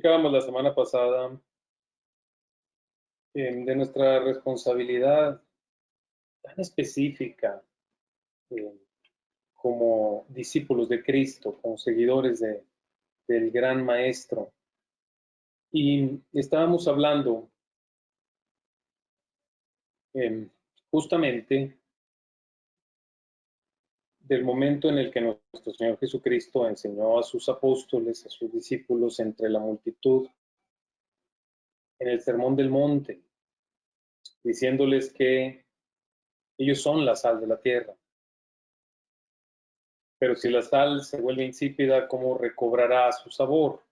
Platicábamos la semana pasada de nuestra responsabilidad tan específica eh, como discípulos de Cristo, como seguidores del gran Maestro. Y estábamos hablando eh, justamente del momento en el que nuestro Señor Jesucristo enseñó a sus apóstoles, a sus discípulos entre la multitud, en el Sermón del Monte, diciéndoles que ellos son la sal de la tierra. Pero si la sal se vuelve insípida, ¿cómo recobrará su sabor?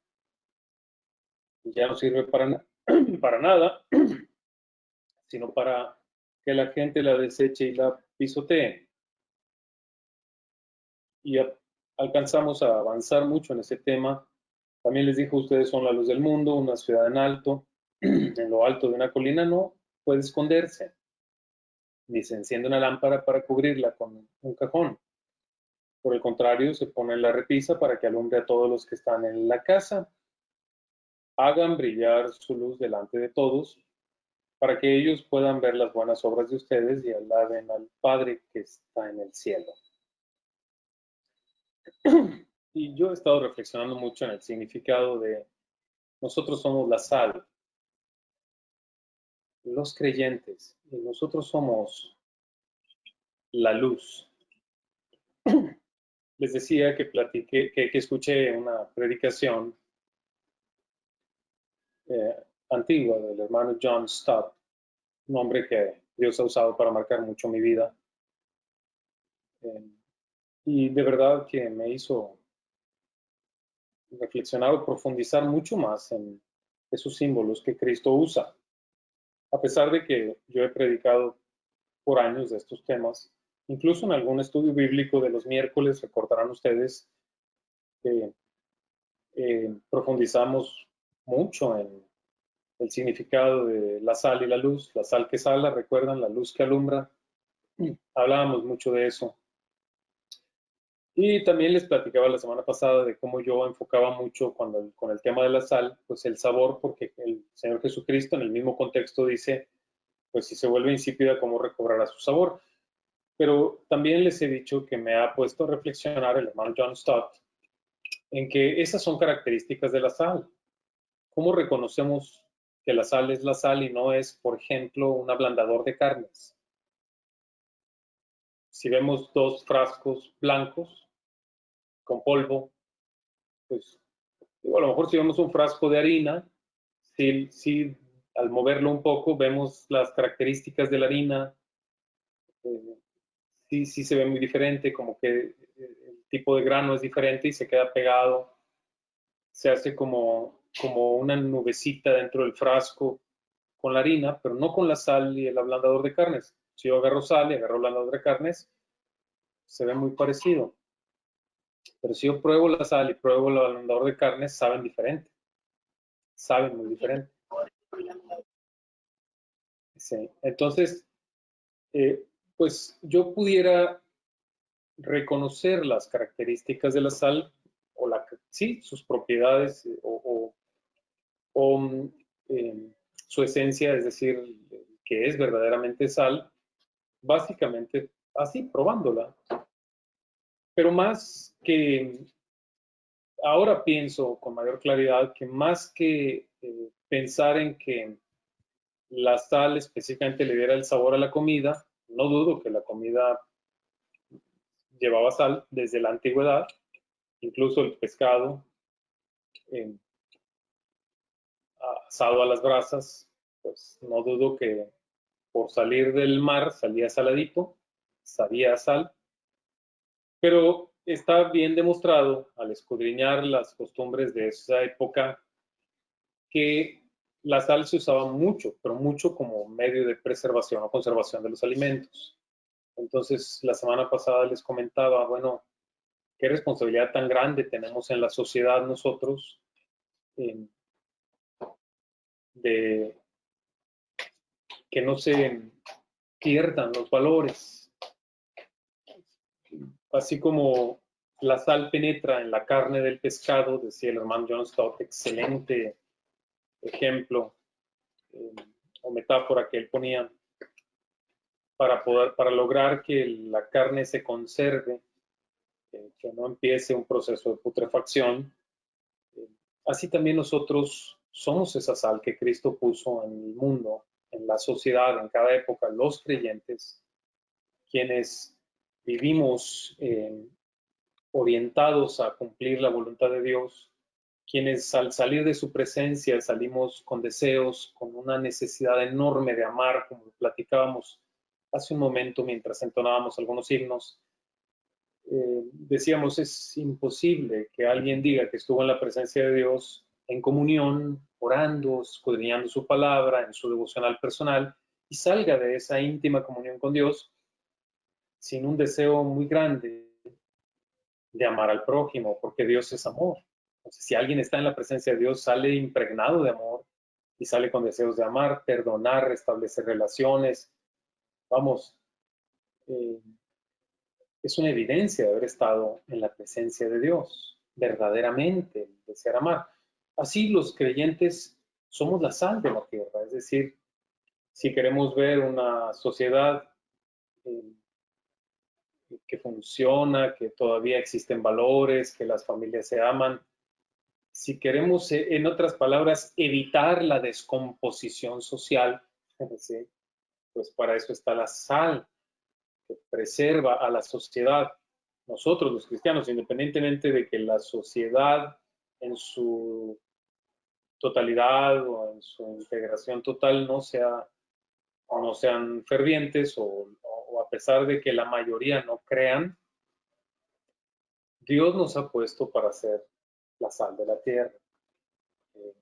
Ya no sirve para nada, sino para que la gente la deseche y la pisotee. Y alcanzamos a avanzar mucho en ese tema. También les dijo, ustedes son la luz del mundo, una ciudad en alto, en lo alto de una colina no puede esconderse, ni se enciende una lámpara para cubrirla con un cajón. Por el contrario, se pone en la repisa para que alumbre a todos los que están en la casa. Hagan brillar su luz delante de todos, para que ellos puedan ver las buenas obras de ustedes y alaben al Padre que está en el cielo. Y yo he estado reflexionando mucho en el significado de nosotros somos la sal, los creyentes, y nosotros somos la luz. Les decía que platiqué, que escuché una predicación antigua del hermano John Stott, un hombre que Dios ha usado para marcar mucho mi vida. Y de verdad que me hizo reflexionar o profundizar mucho más en esos símbolos que Cristo usa. A pesar de que yo he predicado por años de estos temas, incluso en algún estudio bíblico de los miércoles, recordarán ustedes que profundizamos mucho en el significado de la sal y la luz, la sal que sala, recuerdan, la luz que alumbra. Hablábamos mucho de eso. Y también les platicaba la semana pasada de cómo yo enfocaba mucho con el tema de la sal, pues el sabor, porque el Señor Jesucristo en el mismo contexto dice, pues si se vuelve insípida, ¿cómo recobrará su sabor? Pero también les he dicho que me ha puesto a reflexionar el hermano John Stott en que esas son características de la sal. ¿Cómo reconocemos que la sal es la sal y no es, por ejemplo, un ablandador de carnes? Si vemos dos frascos blancos con polvo, pues a lo mejor si vemos un frasco de harina, sí, al moverlo un poco vemos las características de la harina, sí se ve muy diferente, como que el tipo de grano es diferente y se queda pegado, se hace como una nubecita dentro del frasco con la harina, pero no con la sal y el ablandador de carnes. Si yo agarro sal y agarro ablandador de carnes, se ve muy parecido. Pero si yo pruebo la sal y pruebo el ablandador de carnes, saben diferente. Saben muy diferente. Sí. Entonces, pues yo pudiera reconocer las características de la sal, o sí, sus propiedades, o su esencia, es decir, que es verdaderamente sal, básicamente así, probándola. Pero más que, ahora pienso con mayor claridad que más que pensar en que la sal específicamente le diera el sabor a la comida, no dudo que la comida llevaba sal desde la antigüedad, incluso el pescado eh, asado a las brasas, pues no dudo que por salir del mar salía saladito, sabía a sal, pero está bien demostrado al escudriñar las costumbres de esa época que la sal se usaba mucho, pero mucho como medio de preservación o conservación de los alimentos. Entonces, la semana pasada les comentaba, bueno, qué responsabilidad tan grande tenemos en la sociedad nosotros eh, de que no se pierdan los valores. Así como la sal penetra en la carne del pescado, decía el hermano John Stott, excelente ejemplo o metáfora que él ponía para lograr que la carne se conserve, que no empiece un proceso de putrefacción. Así también nosotros somos esa sal que Cristo puso en el mundo, en la sociedad, en cada época, los creyentes, quienes vivimos orientados a cumplir la voluntad de Dios, quienes al salir de su presencia salimos con deseos, con una necesidad enorme de amar, como platicábamos hace un momento mientras entonábamos algunos himnos. Decíamos, es imposible que alguien diga que estuvo en la presencia de Dios en comunión, orando, escudriñando su palabra, en su devocional personal, y salga de esa íntima comunión con Dios sin un deseo muy grande de amar al prójimo, porque Dios es amor. Entonces, si alguien está en la presencia de Dios, sale impregnado de amor y sale con deseos de amar, perdonar, restablecer relaciones. Vamos, eh, es una evidencia de haber estado en la presencia de Dios, verdaderamente, desear amar. Así los creyentes somos la sal de la tierra, es decir, si queremos ver una sociedad eh, que funciona, que todavía existen valores, que las familias se aman, si queremos, en otras palabras, evitar la descomposición social, ¿sí? Pues para eso está la sal, que preserva a la sociedad. Nosotros los cristianos, independientemente de que la sociedad en su totalidad o en su integración total no sean fervientes o a pesar de que la mayoría no crean, Dios nos ha puesto para ser la sal de la tierra, eh,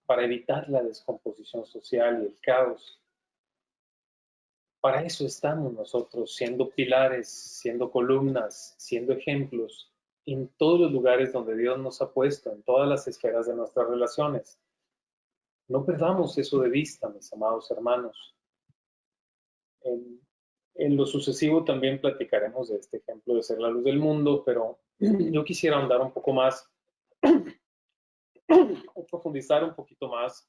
para evitar la descomposición social y el caos. Para eso estamos nosotros, siendo pilares, siendo columnas, siendo ejemplos en todos los lugares donde Dios nos ha puesto, en todas las esferas de nuestras relaciones. No perdamos eso de vista, mis amados hermanos. En lo sucesivo también platicaremos de este ejemplo de ser la luz del mundo, pero yo quisiera ahondar un poco más, o profundizar un poquito más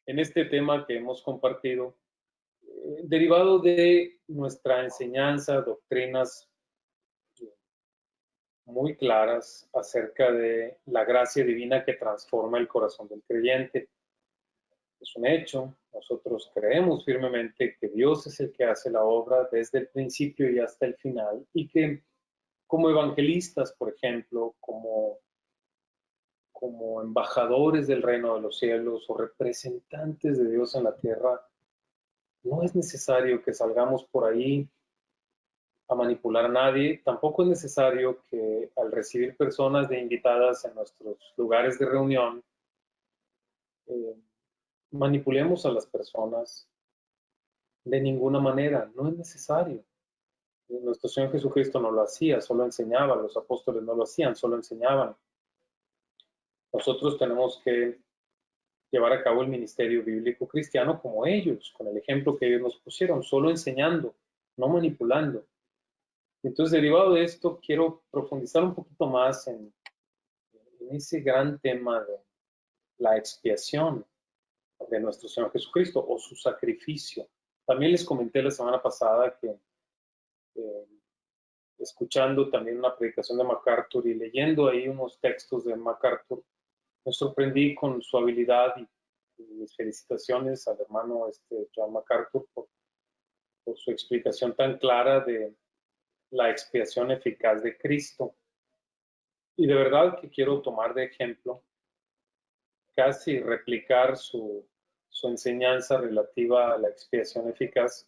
en este tema que hemos compartido, derivado de nuestra enseñanza, doctrinas muy claras acerca de la gracia divina que transforma el corazón del creyente. Es un hecho, nosotros creemos firmemente que Dios es el que hace la obra desde el principio y hasta el final, y que como evangelistas, por ejemplo, como embajadores del reino de los cielos o representantes de Dios en la tierra, no es necesario que salgamos por ahí a manipular a nadie. Tampoco es necesario que al recibir personas de invitadas en nuestros lugares de reunión, eh, manipulemos a las personas de ninguna manera. No es necesario. Nuestro Señor Jesucristo no lo hacía, solo enseñaba. Los apóstoles no lo hacían, solo enseñaban. Nosotros tenemos que llevar a cabo el ministerio bíblico cristiano como ellos, con el ejemplo que ellos nos pusieron, solo enseñando, no manipulando. Entonces, derivado de esto, quiero profundizar un poquito más en ese gran tema de la expiación de nuestro Señor Jesucristo o su sacrificio. También les comenté la semana pasada que eh, escuchando también una predicación de MacArthur y leyendo ahí unos textos de MacArthur, me sorprendí con su habilidad y mis felicitaciones al hermano John MacArthur por su explicación tan clara de la expiación eficaz de Cristo. Y de verdad que quiero tomar de ejemplo, casi replicar su enseñanza relativa a la expiación eficaz.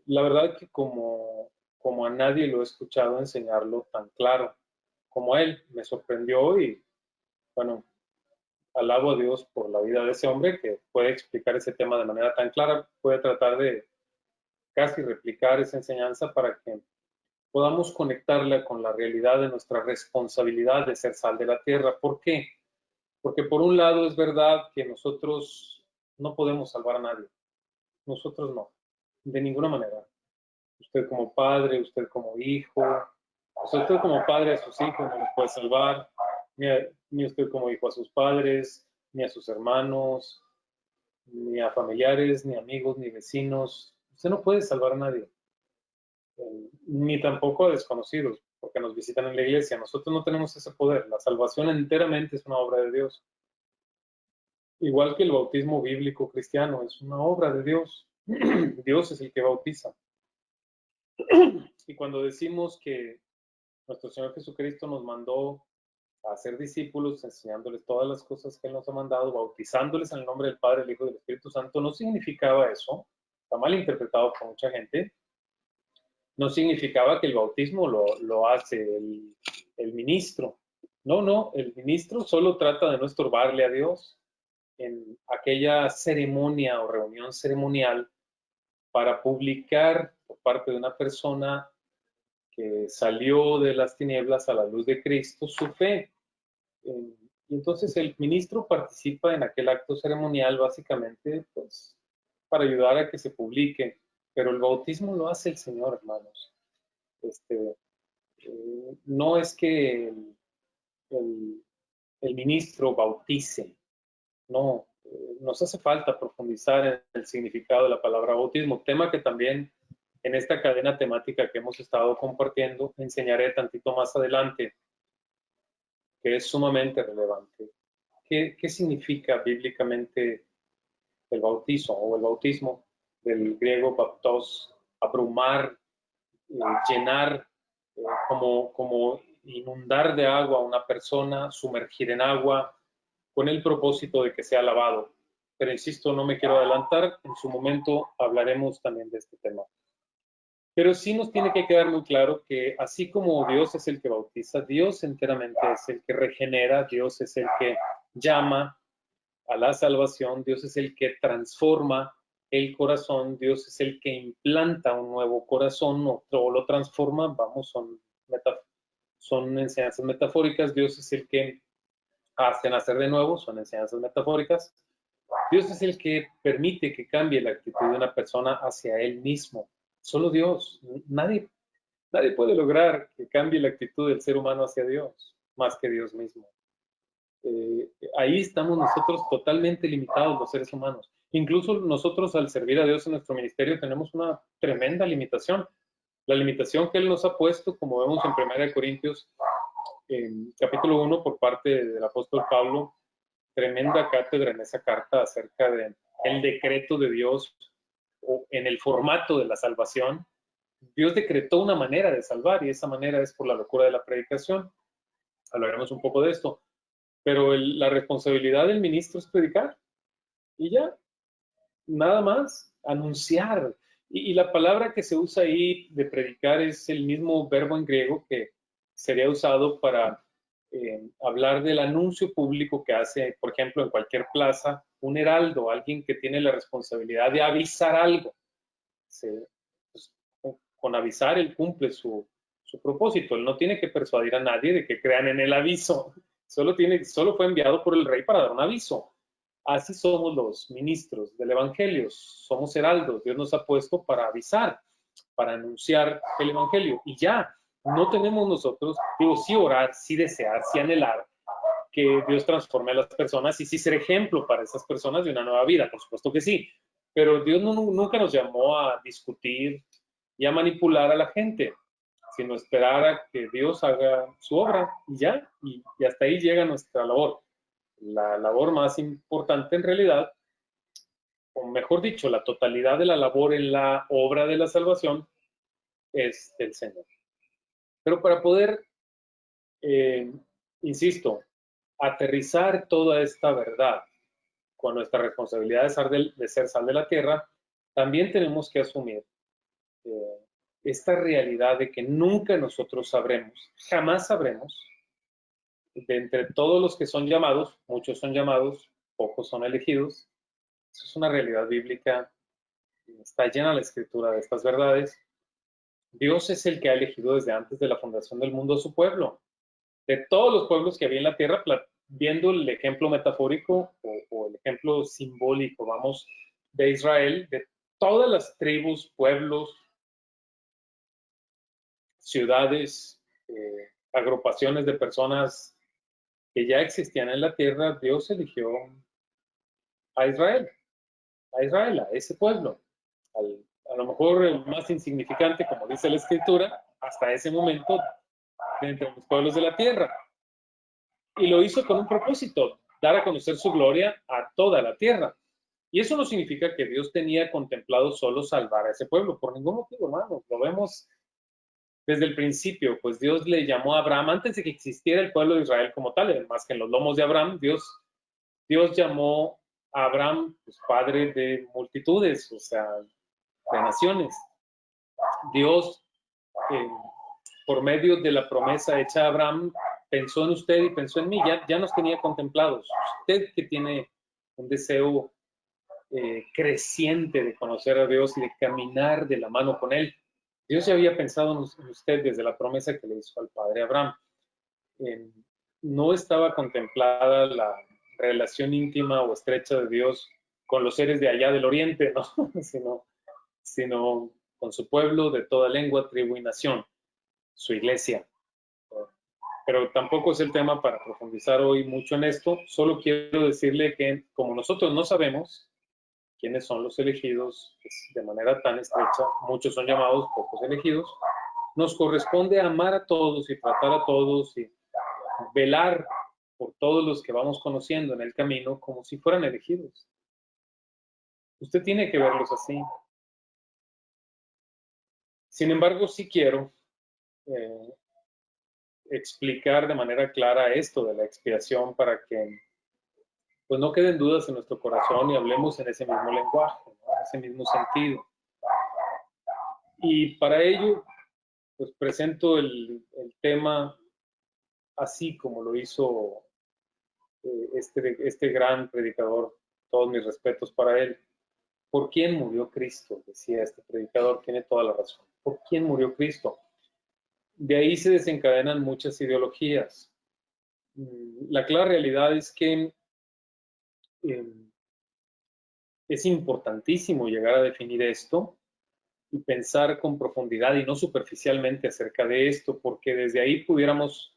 La verdad que como a nadie lo he escuchado enseñarlo tan claro como él, me sorprendió y bueno, alabo a Dios por la vida de ese hombre que puede explicar ese tema de manera tan clara, puede tratar de casi replicar esa enseñanza para que podamos conectarla con la realidad de nuestra responsabilidad de ser sal de la tierra. ¿Por qué? Porque por un lado es verdad que nosotros no podemos salvar a nadie. Nosotros no, de ninguna manera. Usted como padre, usted como hijo, usted como padre a sus hijos no los puede salvar, ni usted como hijo a sus padres, ni a sus hermanos, ni a familiares, ni amigos, ni vecinos. Usted no puede salvar a nadie, ni tampoco a desconocidos, porque nos visitan en la iglesia. Nosotros no tenemos ese poder. La salvación enteramente es una obra de Dios. Igual que el bautismo bíblico cristiano, es una obra de Dios. Dios es el que bautiza. Y cuando decimos que nuestro Señor Jesucristo nos mandó a ser discípulos, enseñándoles todas las cosas que Él nos ha mandado, bautizándoles en el nombre del Padre, del Hijo y del Espíritu Santo, no significaba eso, está mal interpretado por mucha gente, no significaba que el bautismo lo hace el ministro. No, no, el ministro solo trata de no estorbarle a Dios en aquella ceremonia o reunión ceremonial para publicar por parte de una persona que salió de las tinieblas a la luz de Cristo su fe. Y entonces el ministro participa en aquel acto ceremonial básicamente pues, para ayudar a que se publique, pero el bautismo lo hace el Señor, hermanos. No es que el, el ministro bautice, no, nos hace falta profundizar en el significado de la palabra bautismo, tema que también en esta cadena temática que hemos estado compartiendo enseñaré tantito más adelante, que es sumamente relevante. ¿Qué significa bíblicamente el bautizo o el bautismo? Del griego baptos, abrumar, llenar, como inundar de agua a una persona, sumergir en agua, con el propósito de que sea lavado. Pero insisto, no me quiero adelantar, en su momento hablaremos también de este tema. Pero sí nos tiene que quedar muy claro que así como Dios es el que bautiza, Dios enteramente es el que regenera, Dios es el que llama a la salvación, Dios es el que transforma el corazón, Dios es el que implanta un nuevo corazón o lo transforma, vamos, son enseñanzas metafóricas, Dios es el que hace nacer de nuevo, son enseñanzas metafóricas, Dios es el que permite que cambie la actitud de una persona hacia Él mismo, solo Dios, nadie puede lograr que cambie la actitud del ser humano hacia Dios, más que Dios mismo. Ahí estamos nosotros totalmente limitados los seres humanos. Incluso nosotros al servir a Dios en nuestro ministerio tenemos una tremenda limitación. La limitación que Él nos ha puesto, como vemos en 1 Corintios, en capítulo 1, por parte del apóstol Pablo, tremenda cátedra en esa carta acerca del decreto de Dios o en el formato de la salvación. Dios decretó una manera de salvar y esa manera es por la locura de la predicación. Hablaremos un poco de esto. Pero la responsabilidad del ministro es predicar y ya, nada más, anunciar. Y la palabra que se usa ahí de predicar es el mismo verbo en griego que sería usado para hablar del anuncio público que hace, por ejemplo, en cualquier plaza, un heraldo, alguien que tiene la responsabilidad de avisar algo. Pues, con avisar, él cumple su propósito. Él no tiene que persuadir a nadie de que crean en el aviso. Solo fue enviado por el rey para dar un aviso. Así somos los ministros del evangelio. Somos heraldos. Dios nos ha puesto para avisar, para anunciar el evangelio. Y ya, no tenemos nosotros, digo, sí orar, sí desear, sí anhelar que Dios transforme a las personas y sí ser ejemplo para esas personas de una nueva vida, por supuesto que sí. Pero Dios nunca nos llamó a discutir y a manipular a la gente, sino esperar a que Dios haga su obra y ya, y hasta ahí llega nuestra labor. La labor más importante en realidad, o mejor dicho, la totalidad de la labor en la obra de la salvación es del Señor. Pero para poder, insisto, aterrizar toda esta verdad con nuestra responsabilidad de ser sal de la tierra, también tenemos que asumir esta realidad de que nunca nosotros sabremos, jamás sabremos, de entre todos los que son llamados, muchos son llamados, pocos son elegidos. Eso es una realidad bíblica, está llena la escritura de estas verdades. Dios es el que ha elegido desde antes de la fundación del mundo a su pueblo. De todos los pueblos que había en la tierra, viendo el ejemplo metafórico o el ejemplo simbólico, vamos, de Israel, de todas las tribus, pueblos, ciudades, agrupaciones de personas que ya existían en la tierra, Dios eligió a Israel, a ese pueblo, a lo mejor el más insignificante, como dice la Escritura, hasta ese momento, de entre los pueblos de la tierra. Y lo hizo con un propósito, dar a conocer su gloria a toda la tierra. Y eso no significa que Dios tenía contemplado solo salvar a ese pueblo, por ningún motivo, hermano. Lo vemos desde el principio, pues Dios le llamó a Abraham, antes de que existiera el pueblo de Israel como tal, más que en los lomos de Abraham, Dios llamó a Abraham, pues, padre de multitudes, o sea, de naciones. Dios, eh, por medio de la promesa hecha a Abraham, pensó en usted y pensó en mí, ya nos tenía contemplados. Usted que tiene un deseo creciente de conocer a Dios y de caminar de la mano con Él, Dios ya había pensado en usted desde la promesa que le hizo al padre Abraham. No estaba contemplada la relación íntima o estrecha de Dios con los seres de allá del oriente, ¿no? sino con su pueblo de toda lengua, tribu y nación, su iglesia. Pero tampoco es el tema para profundizar hoy mucho en esto. Solo quiero decirle que como nosotros no sabemos quiénes son los elegidos de manera tan estrecha, muchos son llamados, pocos elegidos, nos corresponde amar a todos y tratar a todos y velar por todos los que vamos conociendo en el camino como si fueran elegidos. Usted tiene que verlos así. Sin embargo, sí quiero explicar de manera clara esto de la expiación para que pues no queden dudas en nuestro corazón y hablemos en ese mismo lenguaje, ¿no? En ese mismo sentido. Y para ello, pues presento el tema así como lo hizo este gran predicador. Todos mis respetos para él. ¿Por quién murió Cristo? Decía este predicador, tiene toda la razón. ¿Por quién murió Cristo? De ahí se desencadenan muchas ideologías. La clara realidad es que es importantísimo llegar a definir esto y pensar con profundidad y no superficialmente acerca de esto, porque desde ahí pudiéramos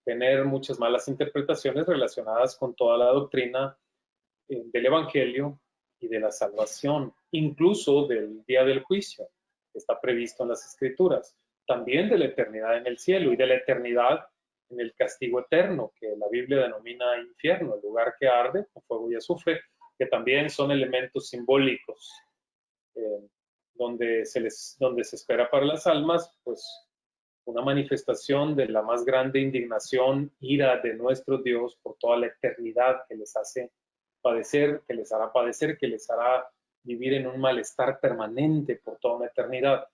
tener muchas malas interpretaciones relacionadas con toda la doctrina del Evangelio y de la salvación, incluso del día del juicio, que está previsto en las Escrituras, también de la eternidad en el cielo y de la eternidad en el castigo eterno, que la Biblia denomina infierno, el lugar que arde con fuego y azufre, que también son elementos simbólicos, donde se espera para las almas, pues una manifestación de la más grande indignación, ira de nuestro Dios por toda la eternidad que les hace padecer, que les hará padecer, que les hará vivir en un malestar permanente por toda una eternidad.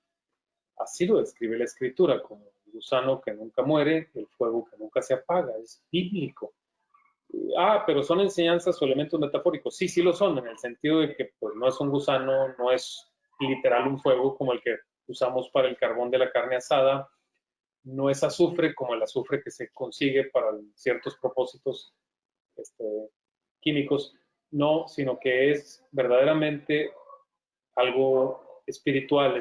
Así lo describe la Escritura, como el gusano que nunca muere, el fuego que nunca se apaga, es bíblico. Pero son enseñanzas o elementos metafóricos. Sí, sí lo son, en el sentido de que pues, no es un gusano, no es literal un fuego como el que usamos para el carbón de la carne asada, no es azufre como el azufre que se consigue para ciertos propósitos químicos, no, sino que es verdaderamente algo espiritual,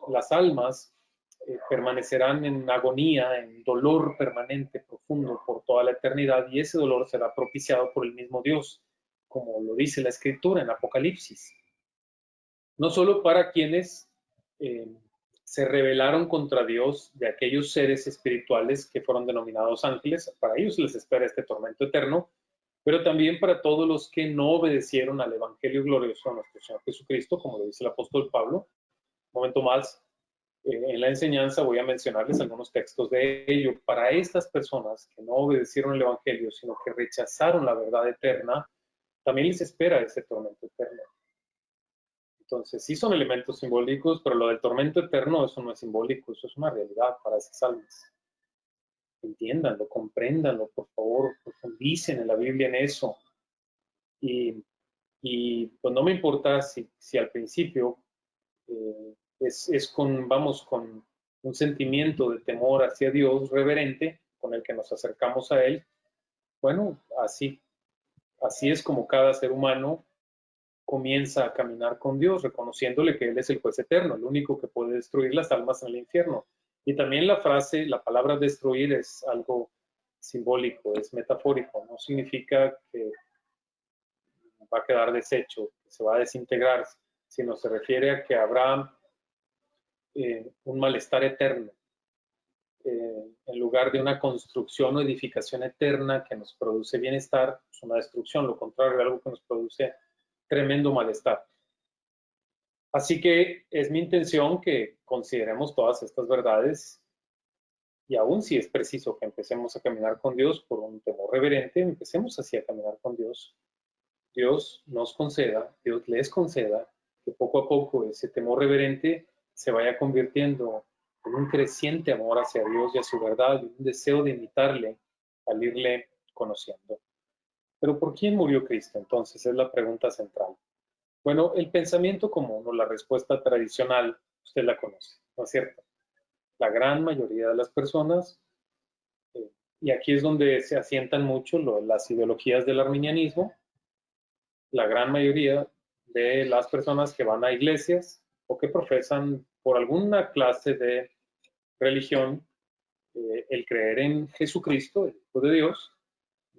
las almas permanecerán en agonía, en dolor permanente, profundo por toda la eternidad, y ese dolor será propiciado por el mismo Dios, como lo dice la Escritura en Apocalipsis. No solo para quienes se rebelaron contra Dios, de aquellos seres espirituales que fueron denominados ángeles, para ellos les espera este tormento eterno, pero también para todos los que no obedecieron al Evangelio glorioso de nuestro Señor Jesucristo, como lo dice el apóstol Pablo. Un momento más, en la enseñanza voy a mencionarles algunos textos de ello. Para estas personas que no obedecieron el Evangelio, sino que rechazaron la verdad eterna, también les espera ese tormento eterno. Entonces, sí son elementos simbólicos, pero lo del tormento eterno, eso no es simbólico, eso es una realidad para esas almas. Entiéndanlo, compréndanlo, por favor, profundicen en la Biblia en eso. Y pues no me importa si al principio vamos con un sentimiento de temor hacia Dios reverente, con el que nos acercamos a Él. Bueno, así es como cada ser humano comienza a caminar con Dios, reconociéndole que Él es el juez eterno, el único que puede destruir las almas en el infierno. Y también la palabra destruir es algo simbólico, es metafórico, no significa que va a quedar deshecho, que se va a desintegrar, sino se refiere a que habrá un malestar eterno, en lugar de una construcción o edificación eterna que nos produce bienestar, es una destrucción, lo contrario, algo que nos produce tremendo malestar. Así que es mi intención que consideremos todas estas verdades y aún si es preciso que empecemos a caminar con Dios por un temor reverente, empecemos así a caminar con Dios. Dios nos conceda, Dios les conceda que poco a poco ese temor reverente se vaya convirtiendo en un creciente amor hacia Dios y a su verdad, y un deseo de imitarle al irle conociendo. Pero ¿por quién murió Cristo? Entonces es la pregunta central. Bueno, el pensamiento común o la respuesta tradicional, usted la conoce, ¿no es cierto? La gran mayoría de las personas, y aquí es donde se asientan mucho las ideologías del arminianismo, la gran mayoría de las personas que van a iglesias o que profesan por alguna clase de religión el creer en Jesucristo, el Hijo de Dios,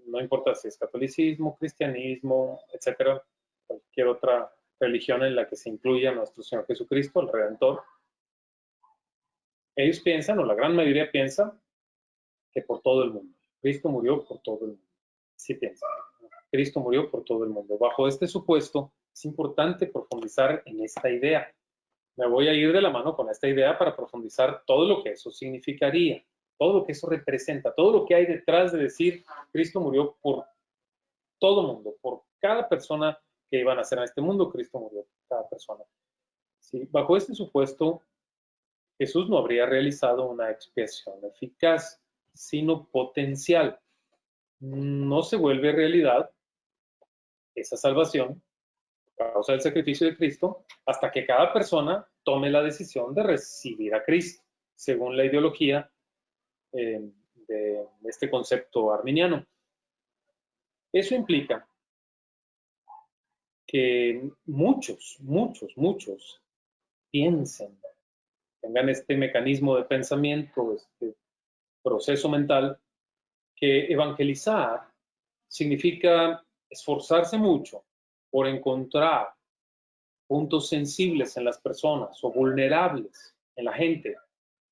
no importa si es catolicismo, cristianismo, etcétera, cualquier otra religión en la que se incluya nuestro Señor Jesucristo, el Redentor. Ellos piensan, o la gran mayoría piensa, que por todo el mundo. Cristo murió por todo el mundo. Sí piensan. Cristo murió por todo el mundo. Bajo este supuesto, es importante profundizar en esta idea. Me voy a ir de la mano con esta idea para profundizar todo lo que eso significaría, todo lo que eso representa, todo lo que hay detrás de decir Cristo murió por todo el mundo, por cada persona que iba a nacer en este mundo, Cristo murió por cada persona. ¿Sí? Bajo este supuesto, Jesús no habría realizado una expiación eficaz, sino potencial. No se vuelve realidad esa salvación a causa del sacrificio de Cristo hasta que cada persona tome la decisión de recibir a Cristo, según la ideología de este concepto arminiano. Eso implica que muchos piensen, tengan este mecanismo de pensamiento, este proceso mental, que evangelizar significa esforzarse mucho por encontrar puntos sensibles en las personas o vulnerables en la gente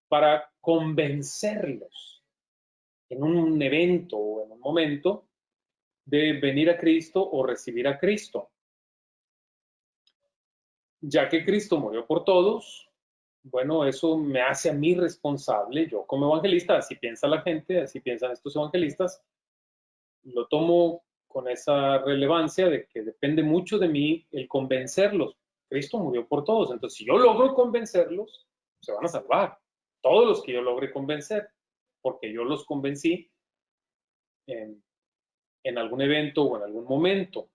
para convencerlos en un evento o en un momento de venir a Cristo o recibir a Cristo. Ya que Cristo murió por todos, bueno, eso me hace a mí responsable, yo como evangelista, así piensa la gente, así piensan estos evangelistas, lo tomo con esa relevancia de que depende mucho de mí el convencerlos. Cristo murió por todos, entonces si yo logro convencerlos, se van a salvar. Todos los que yo logre convencer, porque yo los convencí en algún evento o en algún momento.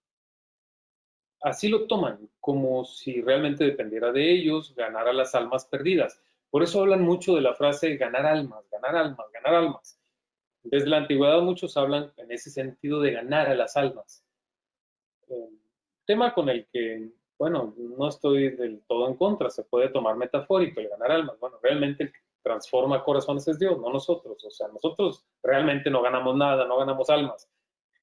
Así lo toman, como si realmente dependiera de ellos ganar a las almas perdidas. Por eso hablan mucho de la frase ganar almas, ganar almas, ganar almas. Desde la antigüedad muchos hablan en ese sentido de ganar a las almas. Tema con el que, bueno, no estoy del todo en contra, se puede tomar metafórico, el ganar almas. Bueno, realmente el que transforma corazones es Dios, no nosotros. O sea, nosotros realmente no ganamos nada, no ganamos almas.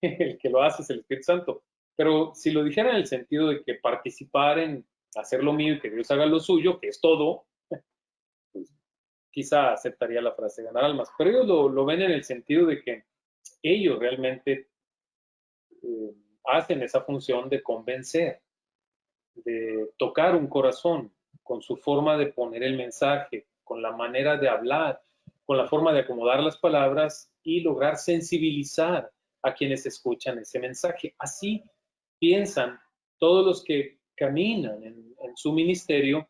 El que lo hace es el Espíritu Santo. Pero si lo dijera en el sentido de que participar en hacer lo mío y que Dios haga lo suyo, que es todo, pues quizá aceptaría la frase ganar almas. Pero ellos lo ven en el sentido de que ellos realmente hacen esa función de convencer, de tocar un corazón con su forma de poner el mensaje, con la manera de hablar, con la forma de acomodar las palabras y lograr sensibilizar a quienes escuchan ese mensaje. Así piensan todos los que caminan en su ministerio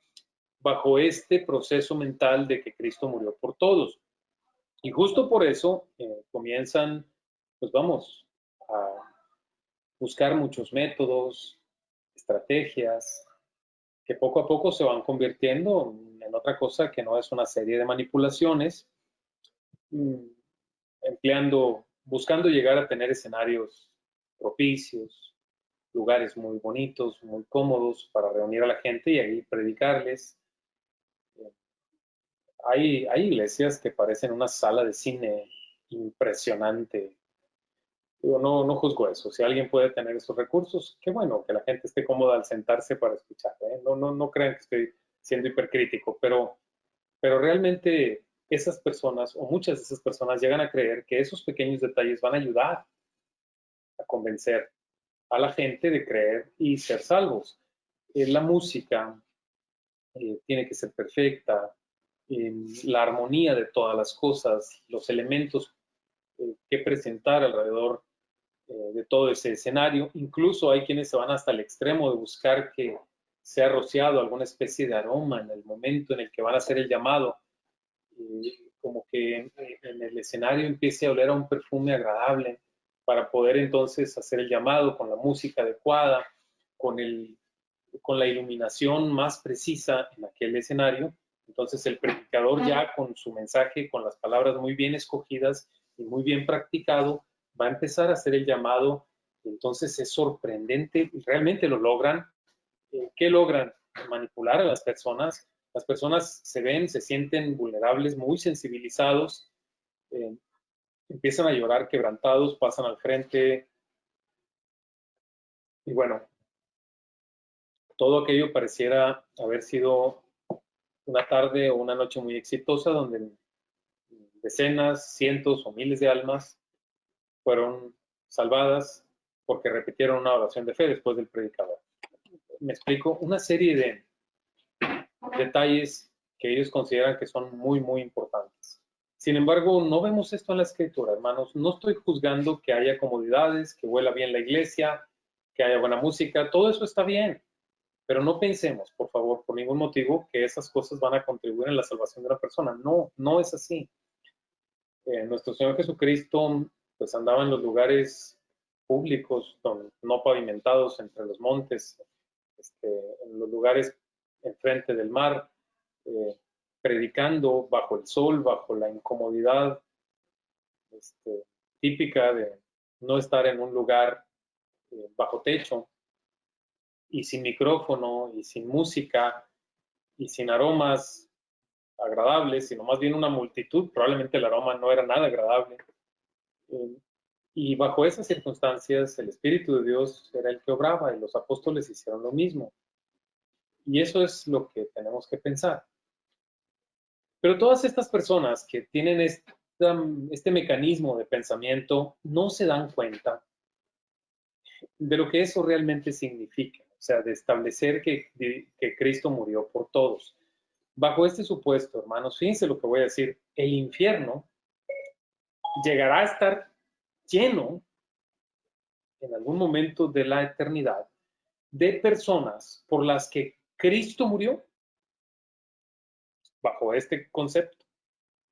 bajo este proceso mental de que Cristo murió por todos. Y justo por eso comienzan, pues vamos, a buscar muchos métodos, estrategias, que poco a poco se van convirtiendo en otra cosa que no es una serie de manipulaciones, empleando, buscando llegar a tener escenarios propicios, lugares muy bonitos, muy cómodos para reunir a la gente y ahí predicarles. Hay iglesias que parecen una sala de cine impresionante, Digo, no juzgo eso. Si alguien puede tener esos recursos, qué bueno, que la gente esté cómoda al sentarse para escuchar, ¿eh? No crean que estoy siendo hipercrítico, pero realmente esas personas, o muchas de esas personas, llegan a creer que esos pequeños detalles van a ayudar a convencer a la gente de creer y ser salvos. La música tiene que ser perfecta, la armonía de todas las cosas, los elementos que presentar alrededor de todo ese escenario. Incluso hay quienes se van hasta el extremo de buscar que sea rociado alguna especie de aroma en el momento en el que van a hacer el llamado, como que en el escenario empiece a oler a un perfume agradable para poder entonces hacer el llamado con la música adecuada, con, con la iluminación más precisa en aquel escenario. Entonces el predicador ya con su mensaje, con las palabras muy bien escogidas y muy bien practicado, va a empezar a hacer el llamado. Entonces es sorprendente y realmente lo logran. ¿Qué logran? Manipular a las personas. Las personas se ven, se sienten vulnerables, muy sensibilizados, eh, empiezan a llorar quebrantados, pasan al frente y bueno, todo aquello pareciera haber sido una tarde o una noche muy exitosa donde decenas, cientos o miles de almas fueron salvadas porque repitieron una oración de fe después del predicador. Me explico, una serie de detalles que ellos consideran que son muy importantes. Sin embargo, no vemos esto en la escritura, hermanos. No estoy juzgando que haya comodidades, que huela bien la iglesia, que haya buena música, todo eso está bien. Pero no pensemos, por favor, por ningún motivo, que esas cosas van a contribuir en la salvación de una persona. No es así. Nuestro Señor Jesucristo pues andaba en los lugares públicos, no pavimentados, entre los montes, en los lugares enfrente del mar, eh, predicando bajo el sol, bajo la incomodidad este, típica de no estar en un lugar bajo techo y sin micrófono y sin música y sin aromas agradables, sino más bien una multitud. Probablemente el aroma no era nada agradable. Eh, y bajo esas circunstancias, el Espíritu de Dios era el que obraba y los apóstoles hicieron lo mismo. Y eso es lo que tenemos que pensar. Pero todas estas personas que tienen este mecanismo de pensamiento no se dan cuenta de lo que eso realmente significa, o sea, de establecer que Cristo murió por todos. Bajo este supuesto, hermanos, fíjense lo que voy a decir, el infierno llegará a estar lleno en algún momento de la eternidad de personas por las que Cristo murió, bajo este concepto.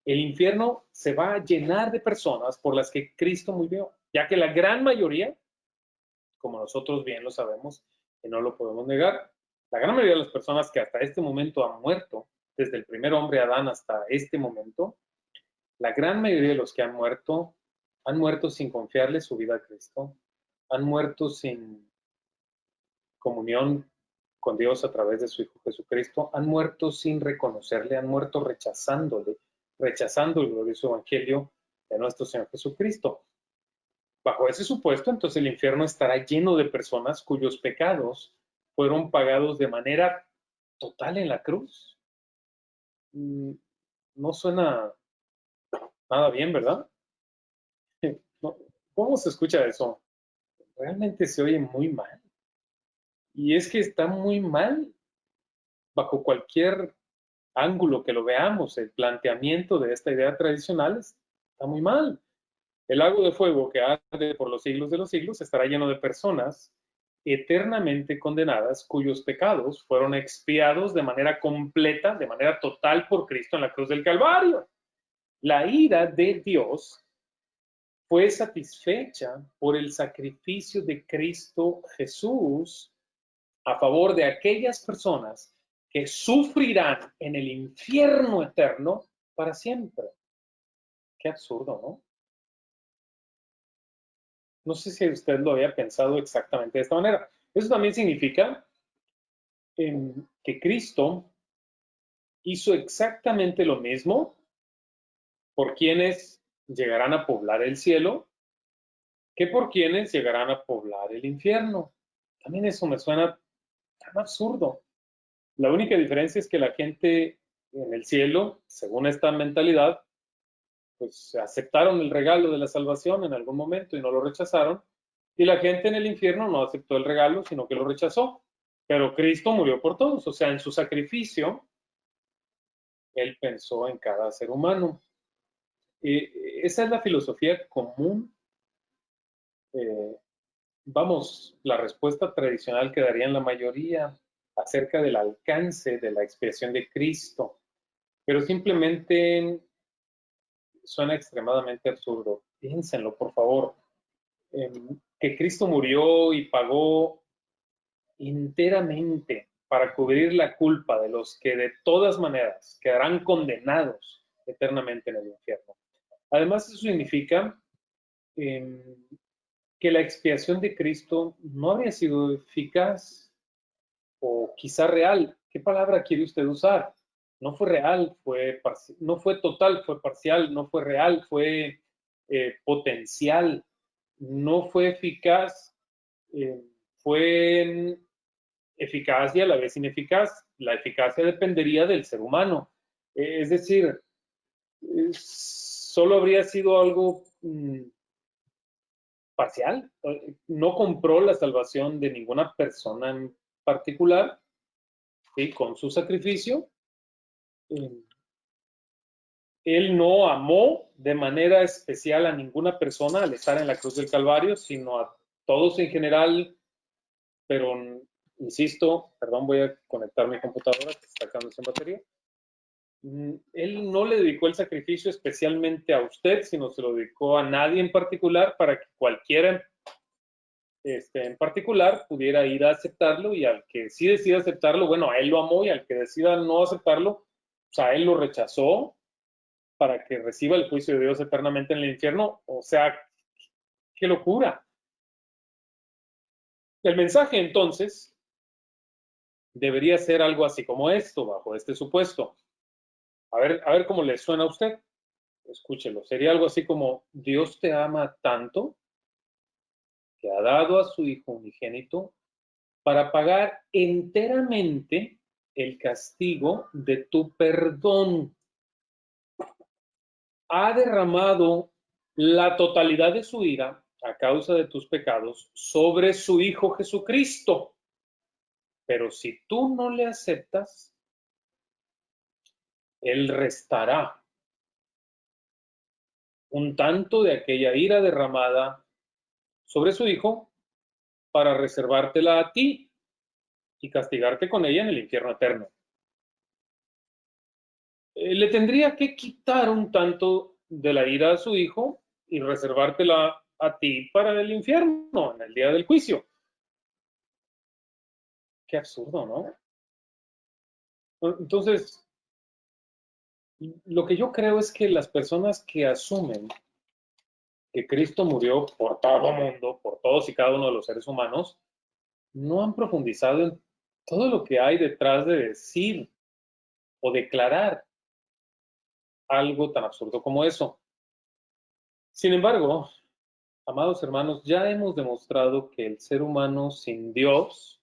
El infierno se va a llenar de personas por las que Cristo murió, ya que la gran mayoría, como nosotros bien lo sabemos, y no lo podemos negar, la gran mayoría de las personas que hasta este momento han muerto, desde el primer hombre Adán hasta este momento, la gran mayoría de los que han muerto sin confiarle su vida a Cristo, han muerto sin comunión con Dios a través de su Hijo Jesucristo, han muerto sin reconocerle, han muerto rechazándole, rechazando el glorioso evangelio de nuestro Señor Jesucristo. Bajo ese supuesto, entonces el infierno estará lleno de personas cuyos pecados fueron pagados de manera total en la cruz. No suena nada bien, ¿verdad? No, ¿cómo se escucha eso? Realmente se oye muy mal. Y es que está muy mal bajo cualquier ángulo que lo veamos. El planteamiento de esta idea tradicional está muy mal. El lago de fuego que arde por los siglos de los siglos estará lleno de personas eternamente condenadas cuyos pecados fueron expiados de manera completa, de manera total por Cristo en la cruz del Calvario. La ira de Dios fue satisfecha por el sacrificio de Cristo Jesús a favor de aquellas personas que sufrirán en el infierno eterno para siempre. Qué absurdo, ¿no? No sé si usted lo había pensado exactamente de esta manera. Eso también significa que Cristo hizo exactamente lo mismo por quienes llegarán a poblar el cielo que por quienes llegarán a poblar el infierno. También eso me suena tan absurdo. La única diferencia es que la gente en el cielo, según esta mentalidad, pues aceptaron el regalo de la salvación en algún momento y no lo rechazaron. Y la gente en el infierno no aceptó el regalo, sino que lo rechazó. Pero Cristo murió por todos, o sea, en su sacrificio, Él pensó en cada ser humano. Esa es la filosofía común. Eh, vamos, la respuesta tradicional que darían la mayoría acerca del alcance de la expiación de Cristo. Pero simplemente suena extremadamente absurdo. Piénsenlo, por favor. Que Cristo murió y pagó enteramente para cubrir la culpa de los que de todas maneras quedarán condenados eternamente en el infierno. Además, eso significa que la expiación de Cristo no habría sido eficaz o quizá real. ¿Qué palabra quiere usted usar? No fue real, no fue total, fue parcial, no fue real, fue potencial, no fue eficaz, fue eficaz y a la vez ineficaz. La eficacia dependería del ser humano. Es decir, solo habría sido algo parcial. No compró la salvación de ninguna persona en particular, ¿sí? Con su sacrificio. Él no amó de manera especial a ninguna persona al estar en la cruz del Calvario, sino a todos en general, pero insisto, perdón, voy a conectar mi computadora que está quedándose en batería. Él no le dedicó el sacrificio especialmente a usted, sino se lo dedicó a nadie en particular para que cualquiera en particular pudiera ir a aceptarlo, y al que sí decida aceptarlo, bueno, a él lo amó, y al que decida no aceptarlo, pues a él lo rechazó para que reciba el juicio de Dios eternamente en el infierno. O sea, qué locura. El mensaje entonces debería ser algo así como esto, bajo este supuesto. A ver cómo le suena a usted. Escúchelo. Sería algo así como: Dios te ama tanto que ha dado a su Hijo unigénito para pagar enteramente el castigo de tu perdón. Ha derramado la totalidad de su ira a causa de tus pecados sobre su Hijo Jesucristo. Pero si tú no le aceptas, Él restará un tanto de aquella ira derramada sobre su Hijo para reservártela a ti y castigarte con ella en el infierno eterno. Le tendría que quitar un tanto de la ira a su Hijo y reservártela a ti para el infierno, en el día del juicio. Qué absurdo, ¿no? Entonces, lo que yo creo es que las personas que asumen que Cristo murió por todo el mundo, por todos y cada uno de los seres humanos, no han profundizado en todo lo que hay detrás de decir o declarar algo tan absurdo como eso. Sin embargo, amados hermanos, ya hemos demostrado que el ser humano sin Dios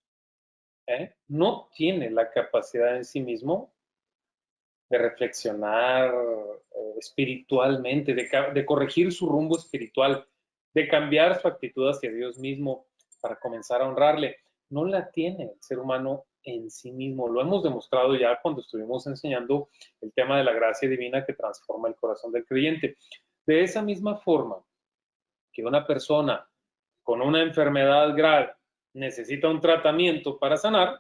no tiene la capacidad en sí mismo de reflexionar espiritualmente, de corregir su rumbo espiritual, de cambiar su actitud hacia Dios mismo para comenzar a honrarle. No la tiene el ser humano en sí mismo. Lo hemos demostrado ya cuando estuvimos enseñando el tema de la gracia divina que transforma el corazón del creyente. De esa misma forma que una persona con una enfermedad grave necesita un tratamiento para sanar,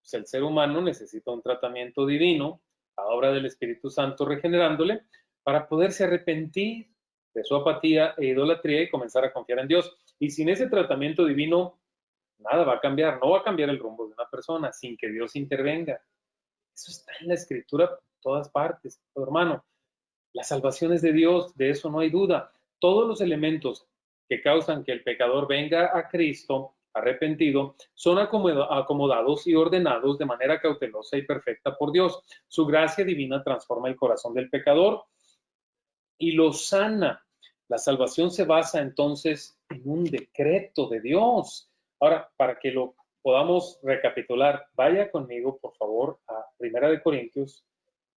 pues el ser humano necesita un tratamiento divino, a obra del Espíritu Santo regenerándole, para poderse arrepentir de su apatía e idolatría y comenzar a confiar en Dios. Y sin ese tratamiento divino, nada va a cambiar, no va a cambiar el rumbo de una persona sin que Dios intervenga. Eso está en la Escritura por todas partes, hermano. La salvación es de Dios, de eso no hay duda. Todos los elementos que causan que el pecador venga a Cristo arrepentido son acomodados y ordenados de manera cautelosa y perfecta por Dios. Su gracia divina transforma el corazón del pecador y lo sana. La salvación se basa entonces en un decreto de Dios. Ahora, para que lo podamos recapitular, vaya conmigo, por favor, a 1 Corintios,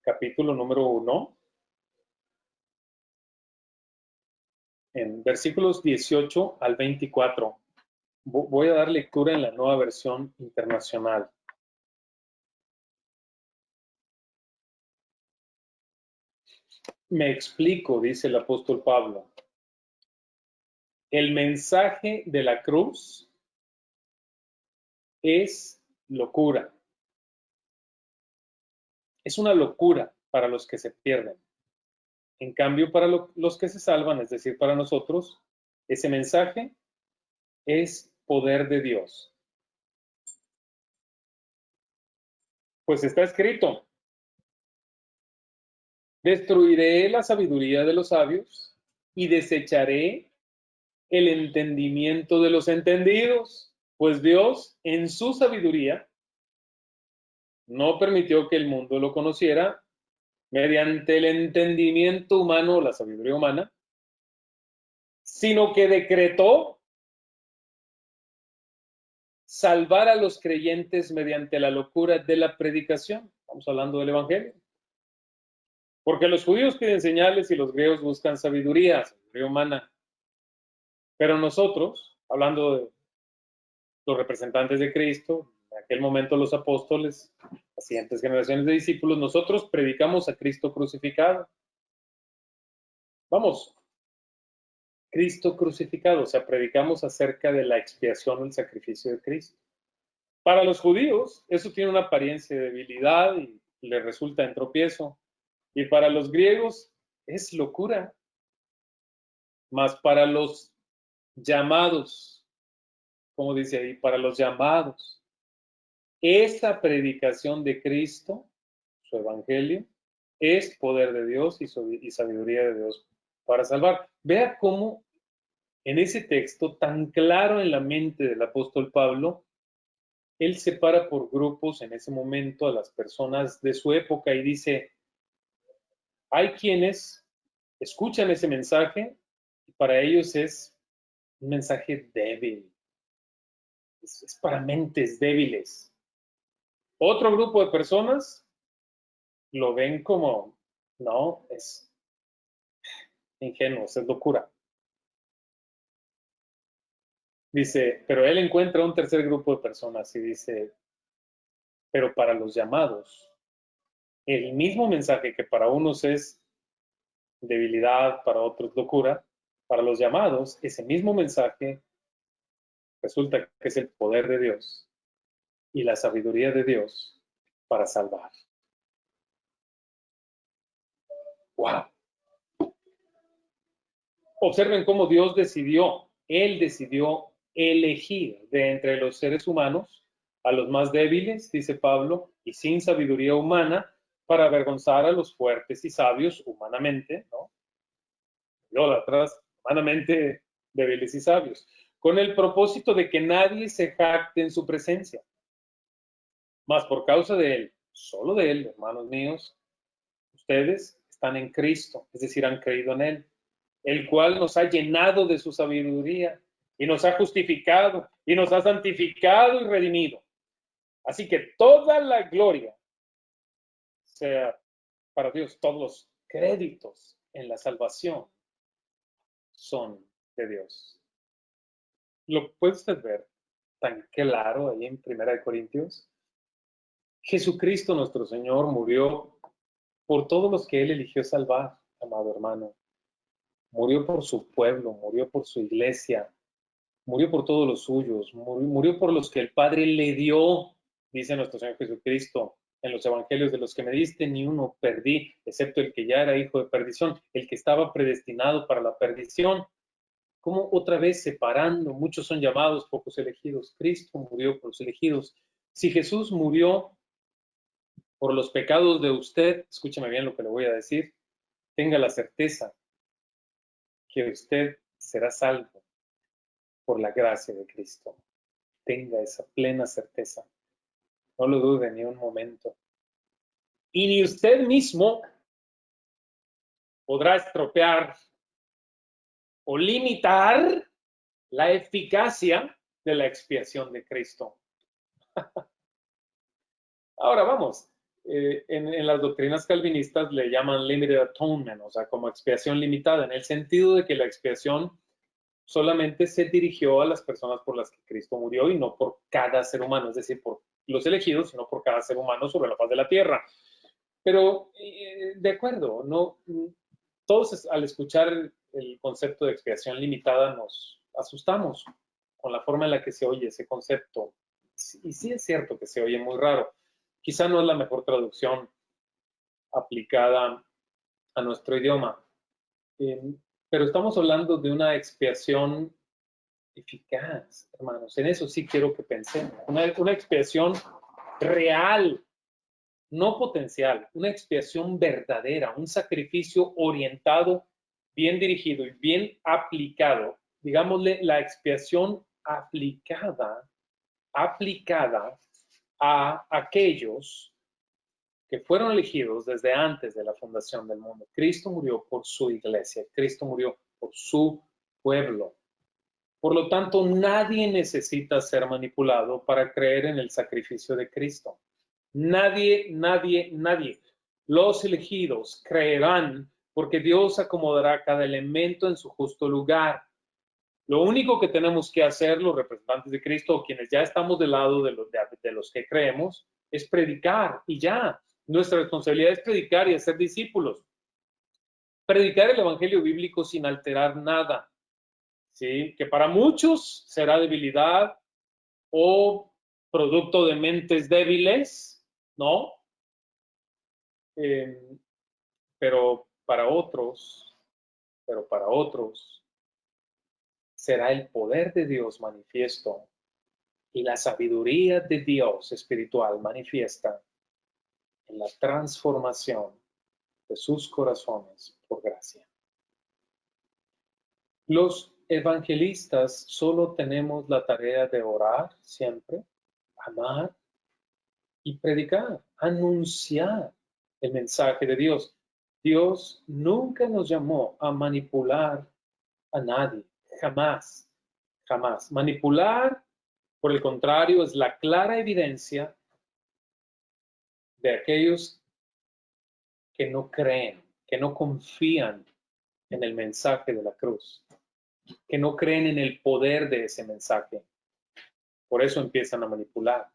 capítulo número 1, en versículos 18 al 24. Voy a dar lectura en la Nueva Versión Internacional. Me explico, dice el apóstol Pablo. El mensaje de la cruz es locura. Es una locura para los que se pierden. En cambio, para los que se salvan, es decir, para nosotros, ese mensaje es poder de Dios. Pues está escrito: destruiré la sabiduría de los sabios y desecharé el entendimiento de los entendidos. Pues Dios, en su sabiduría, no permitió que el mundo lo conociera mediante el entendimiento humano o la sabiduría humana, sino que decretó salvar a los creyentes mediante la locura de la predicación. Estamos hablando del Evangelio. Porque los judíos piden señales y los griegos buscan sabiduría humana. Pero nosotros, hablando de los representantes de Cristo, en aquel momento los apóstoles, las siguientes generaciones de discípulos, nosotros predicamos a Cristo crucificado. Vamos, Cristo crucificado, o sea, predicamos acerca de la expiación o el sacrificio de Cristo. Para los judíos, eso tiene una apariencia de debilidad y le resulta en tropiezo. Y para los griegos es locura. Mas para los llamados, como dice ahí, para los llamados, esa predicación de Cristo, su evangelio, es poder de Dios y sabiduría de Dios para salvar. Vea cómo en ese texto tan claro en la mente del apóstol Pablo, él separa por grupos en ese momento a las personas de su época y dice: hay quienes escuchan ese mensaje y para ellos es un mensaje débil, es para mentes débiles. Otro grupo de personas lo ven como, no, es ingenuo, es locura. Dice, pero él encuentra un tercer grupo de personas y dice, pero para los llamados, el mismo mensaje que para unos es debilidad, para otros locura, para los llamados, ese mismo mensaje resulta que es el poder de Dios y la sabiduría de Dios para salvar. ¡Wow! Observen cómo Dios decidió, Él decidió elegir de entre los seres humanos a los más débiles, dice Pablo, y sin sabiduría humana, para avergonzar a los fuertes y sabios humanamente, ¿no? Idólatras, humanamente débiles y sabios, con el propósito de que nadie se jacte en su presencia. Mas por causa de Él, solo de Él, hermanos míos, ustedes están en Cristo, es decir, han creído en Él, el cual nos ha llenado de su sabiduría y nos ha justificado y nos ha santificado y redimido. Así que toda la gloria sea para Dios, todos los créditos en la salvación son de Dios. ¿Lo puede usted ver tan claro ahí en 1 Corintios? Jesucristo nuestro Señor murió por todos los que Él eligió salvar, amado hermano. Murió por su pueblo, murió por su iglesia, murió por todos los suyos, murió por los que el Padre le dio, dice nuestro Señor Jesucristo en los evangelios: de los que me diste ni uno perdí, excepto el que ya era hijo de perdición, el que estaba predestinado para la perdición. ¿Cómo otra vez separando? Muchos son llamados, pocos elegidos. Cristo murió por los elegidos. Si Jesús murió por los pecados de usted, escúcheme bien lo que le voy a decir, tenga la certeza que usted será salvo por la gracia de Cristo. Tenga esa plena certeza. No lo dude ni un momento. Y ni usted mismo podrá estropear o limitar la eficacia de la expiación de Cristo. Ahora vamos, en las doctrinas calvinistas le llaman limited atonement, o sea, como expiación limitada, en el sentido de que la expiación solamente se dirigió a las personas por las que Cristo murió y no por cada ser humano, es decir, por los elegidos, sino por cada ser humano sobre la faz de la tierra. Pero, de acuerdo, no, todos al escuchar el concepto de expiación limitada nos asustamos con la forma en la que se oye ese concepto. Y sí es cierto que se oye muy raro. Quizá no es la mejor traducción aplicada a nuestro idioma. Pero estamos hablando de una expiación eficaz, hermanos. En eso sí quiero que pensemos. Una expiación real, no potencial, una expiación verdadera, un sacrificio orientado, bien dirigido y bien aplicado. Digámosle, la expiación aplicada a aquellos que fueron elegidos desde antes de la fundación del mundo. Cristo murió por su iglesia, Cristo murió por su pueblo. Por lo tanto, nadie necesita ser manipulado para creer en el sacrificio de Cristo. Nadie. Los elegidos creerán porque Dios acomodará cada elemento en su justo lugar. Lo único que tenemos que hacer los representantes de Cristo, o quienes ya estamos del lado de los que creemos, es predicar y ya. Nuestra responsabilidad es predicar y hacer discípulos. Predicar el evangelio bíblico sin alterar nada, ¿sí? Que para muchos será debilidad o producto de mentes débiles, ¿no? Pero para otros será el poder de Dios manifiesto y la sabiduría de Dios espiritual manifiesta en la transformación de sus corazones por gracia. Los evangelistas solo tenemos la tarea de orar siempre, amar y predicar, anunciar el mensaje de Dios. Dios nunca nos llamó a manipular a nadie, jamás, jamás. Manipular, por el contrario, es la clara evidencia de aquellos que no creen, que no confían en el mensaje de la cruz, que no creen en el poder de ese mensaje. Por eso empiezan a manipular.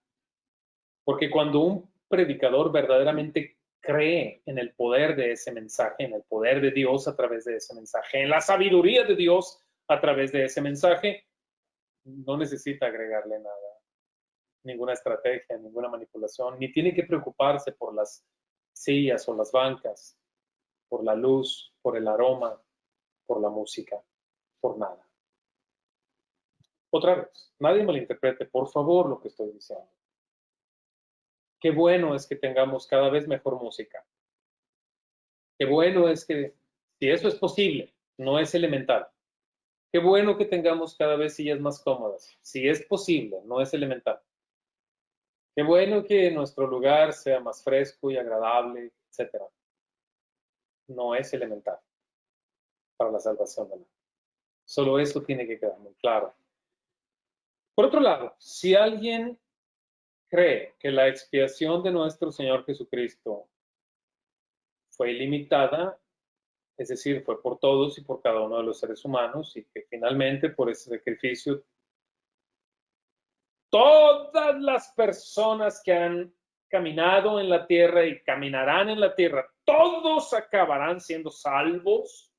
Porque cuando un predicador verdaderamente cree en el poder de ese mensaje, en el poder de Dios a través de ese mensaje, en la sabiduría de Dios a través de ese mensaje, no necesita agregarle nada, ninguna estrategia, ninguna manipulación, ni tiene que preocuparse por las sillas o las bancas, por la luz, por el aroma, por la música, por nada. Otra vez, nadie malinterprete, por favor, lo que estoy diciendo. Qué bueno es que tengamos cada vez mejor música. Qué bueno es que, si eso es posible, no es elemental. Qué bueno que tengamos cada vez sillas más cómodas. Si es posible, no es elemental. Qué bueno que nuestro lugar sea más fresco y agradable, etc. No es elemental para la salvación del alma. Solo eso tiene que quedar muy claro. Por otro lado, si alguien cree que la expiación de nuestro Señor Jesucristo fue ilimitada, es decir, fue por todos y por cada uno de los seres humanos, y que finalmente por ese sacrificio todas las personas que han caminado en la tierra y caminarán en la tierra, todos acabarán siendo salvos.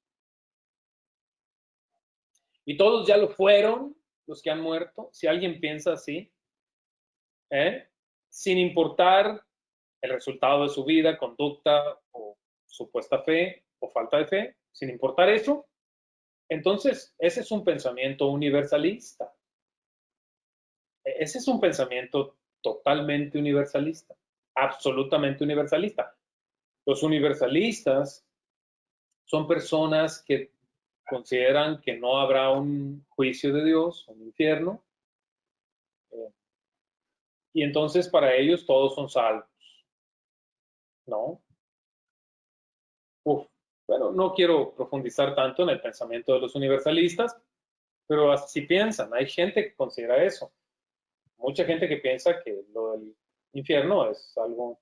Y todos ya lo fueron, los que han muerto. Si alguien piensa así, sin importar el resultado de su vida, conducta o supuesta fe o falta de fe, sin importar eso, entonces ese es un pensamiento universalista. Ese es un pensamiento totalmente universalista, absolutamente universalista. Los universalistas son personas que consideran que no habrá un juicio de Dios, un infierno, y entonces para ellos todos son salvos, ¿no? Uf, Bueno, no quiero profundizar tanto en el pensamiento de los universalistas, pero así piensan. Hay gente que considera eso. Mucha gente que piensa que lo del infierno es algo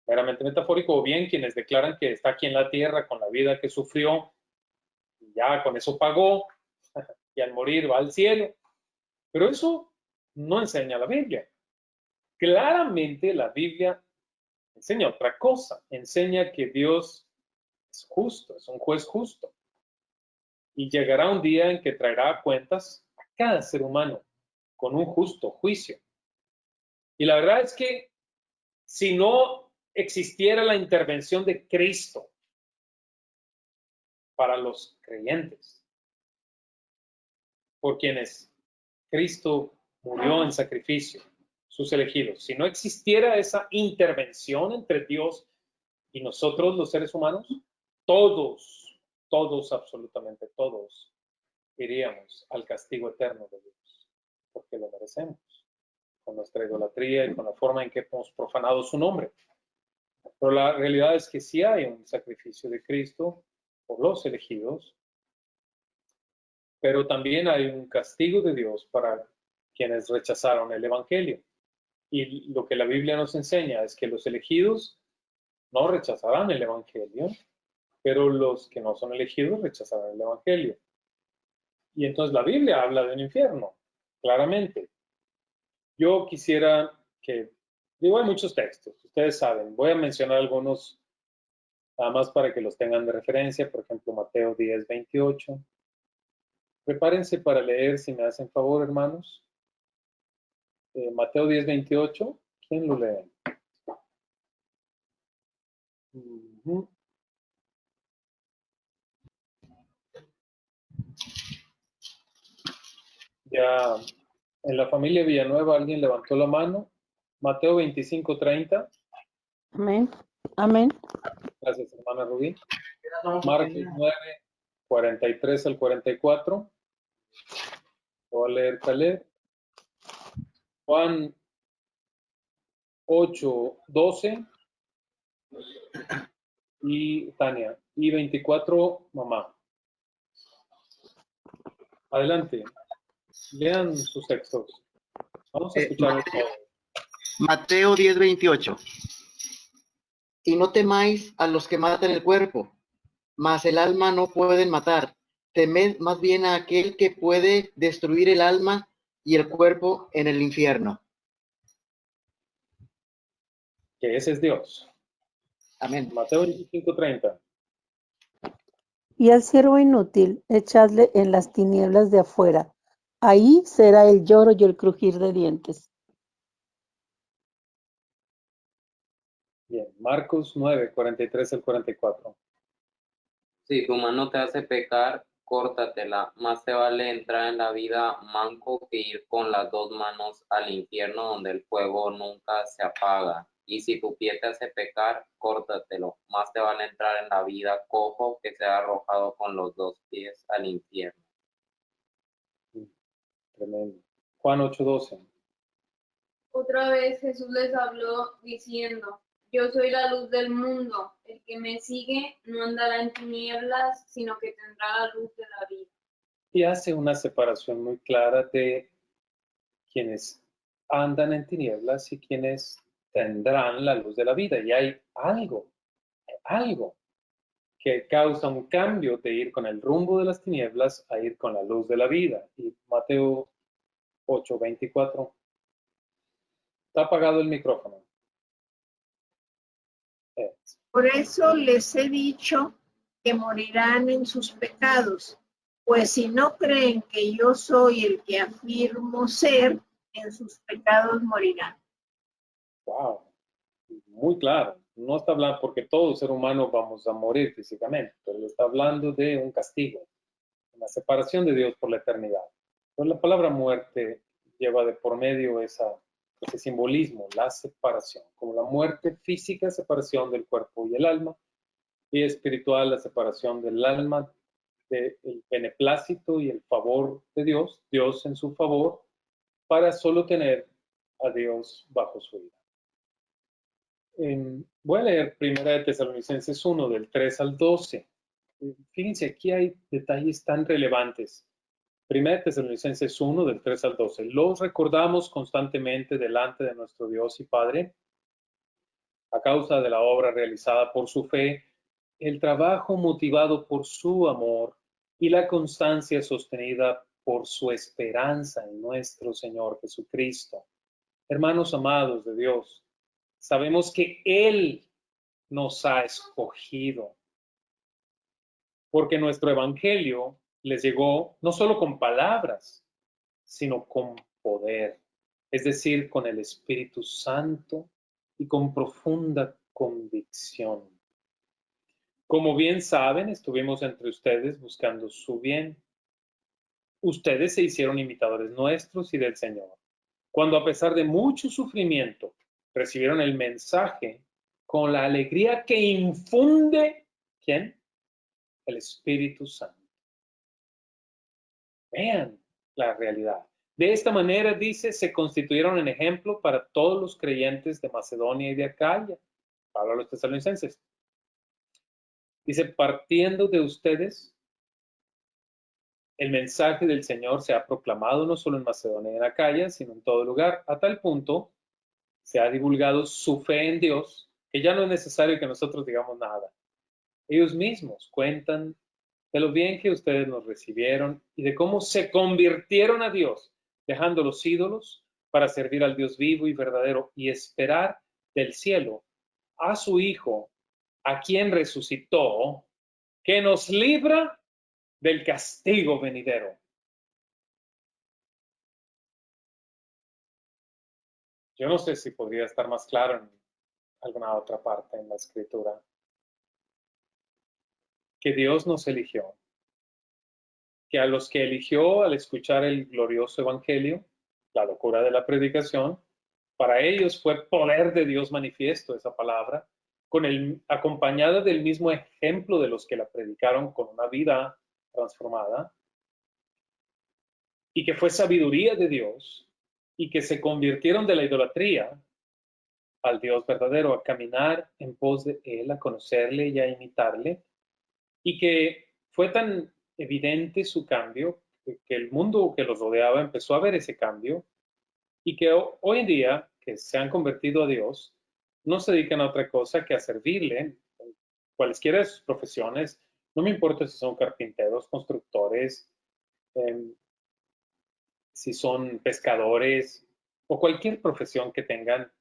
meramente metafórico, o bien quienes declaran que está aquí en la tierra con la vida que sufrió, y ya con eso pagó, y al morir va al cielo. Pero eso no enseña la Biblia. Claramente la Biblia enseña otra cosa. Enseña que Dios es justo, es un juez justo. Y llegará un día en que traerá cuentas a cada ser humano con un justo juicio. Y la verdad es que si no existiera la intervención de Cristo para los creyentes, por quienes Cristo murió en sacrificio, sus elegidos, si no existiera esa intervención entre Dios y nosotros los seres humanos, todos, absolutamente todos, iríamos al castigo eterno de Dios, porque lo merecemos, con nuestra idolatría y con la forma en que hemos profanado su nombre. Pero la realidad es que sí hay un sacrificio de Cristo por los elegidos, pero también hay un castigo de Dios para quienes rechazaron el Evangelio. Y lo que la Biblia nos enseña es que los elegidos no rechazarán el Evangelio, pero los que no son elegidos rechazarán el Evangelio. Y entonces la Biblia habla de un infierno, claramente. Yo quisiera que, digo, hay muchos textos, ustedes saben, voy a mencionar algunos nada más para que los tengan de referencia, por ejemplo, Mateo 10:28. Prepárense para leer, si me hacen favor, hermanos. Mateo 10:28, ¿quién lo lee? Ya en la familia Villanueva alguien levantó la mano. Mateo 25:30. Amén. Amén. Gracias, hermana Rubí. Marcos 9:43 al 44. Voy a leer Caleb. Juan 8:12. Y Tania. Y 24, mamá. Adelante. Lean sus textos. Vamos a escuchar. Mateo 10:28. Y no temáis a los que matan el cuerpo, mas el alma no pueden matar. Temed más bien a aquel que puede destruir el alma y el cuerpo en el infierno. Que ese es Dios. Amén. Mateo 25:30. Y al siervo inútil, echadle en las tinieblas de afuera. Ahí será el lloro y el crujir de dientes. Bien, Marcos 9:43 al 44. Si tu mano te hace pecar, córtatela. Más te vale entrar en la vida manco que ir con las dos manos al infierno donde el fuego nunca se apaga. Y si tu pie te hace pecar, córtatelo. Más te vale entrar en la vida cojo que sea arrojado con los dos pies al infierno. Tremendo. Juan 8:12. Otra vez Jesús les habló diciendo: Yo soy la luz del mundo. El que me sigue no andará en tinieblas, sino que tendrá la luz de la vida. Y hace una separación muy clara de quienes andan en tinieblas y quienes tendrán la luz de la vida. Y hay algo que causa un cambio de ir con el rumbo de las tinieblas a ir con la luz de la vida. Y Mateo 8:24. Está apagado el micrófono. Por eso les he dicho que morirán en sus pecados, pues si no creen que yo soy el que afirmo ser, en sus pecados morirán. Wow, muy claro. No está hablando, porque todo ser humano vamos a morir físicamente, pero está hablando de un castigo, una separación de Dios por la eternidad. Entonces la palabra muerte lleva de por medio ese simbolismo, la separación, como la muerte física, separación del cuerpo y el alma, y espiritual, la separación del alma del beneplácito y el favor de Dios, Dios en su favor, para solo tener a Dios bajo su ira. Voy a leer 1 de Tesalonicenses 1, del 3 al 12. Fíjense, aquí hay detalles tan relevantes. 1 Tesalonicenses 1, del 3 al 12. Los recordamos constantemente delante de nuestro Dios y Padre, a causa de la obra realizada por su fe, el trabajo motivado por su amor y la constancia sostenida por su esperanza en nuestro Señor Jesucristo. Hermanos amados de Dios, sabemos que Él nos ha escogido, porque nuestro evangelio les llegó no solo con palabras, sino con poder, es decir, con el Espíritu Santo y con profunda convicción. Como bien saben, estuvimos entre ustedes buscando su bien. Ustedes se hicieron imitadores nuestros y del Señor, cuando a pesar de mucho sufrimiento, recibieron el mensaje con la alegría que infunde, ¿quién? El Espíritu Santo. Vean la realidad. De esta manera, dice, se constituyeron en ejemplo para todos los creyentes de Macedonia y de Acaya. Habla a los tesalonicenses. Dice, partiendo de ustedes, el mensaje del Señor se ha proclamado no solo en Macedonia y en Acaya, sino en todo lugar. A tal punto, se ha divulgado su fe en Dios, que ya no es necesario que nosotros digamos nada. Ellos mismos cuentan de lo bien que ustedes nos recibieron y de cómo se convirtieron a Dios, dejando los ídolos para servir al Dios vivo y verdadero y esperar del cielo a su Hijo, a quien resucitó, que nos libra del castigo venidero. Yo no sé si podría estar más claro en alguna otra parte en la Escritura. Que Dios nos eligió, que a los que eligió al escuchar el glorioso evangelio, la locura de la predicación, para ellos fue poder de Dios manifiesto esa palabra, acompañada del mismo ejemplo de los que la predicaron con una vida transformada, y que fue sabiduría de Dios, y que se convirtieron de la idolatría al Dios verdadero, a caminar en pos de Él, a conocerle y a imitarle, y que fue tan evidente su cambio que el mundo que los rodeaba empezó a ver ese cambio y que hoy en día que se han convertido a Dios no se dedican a otra cosa que a servirle en cualesquiera de sus profesiones. No me importa si son carpinteros, constructores, si son pescadores o cualquier profesión que tengan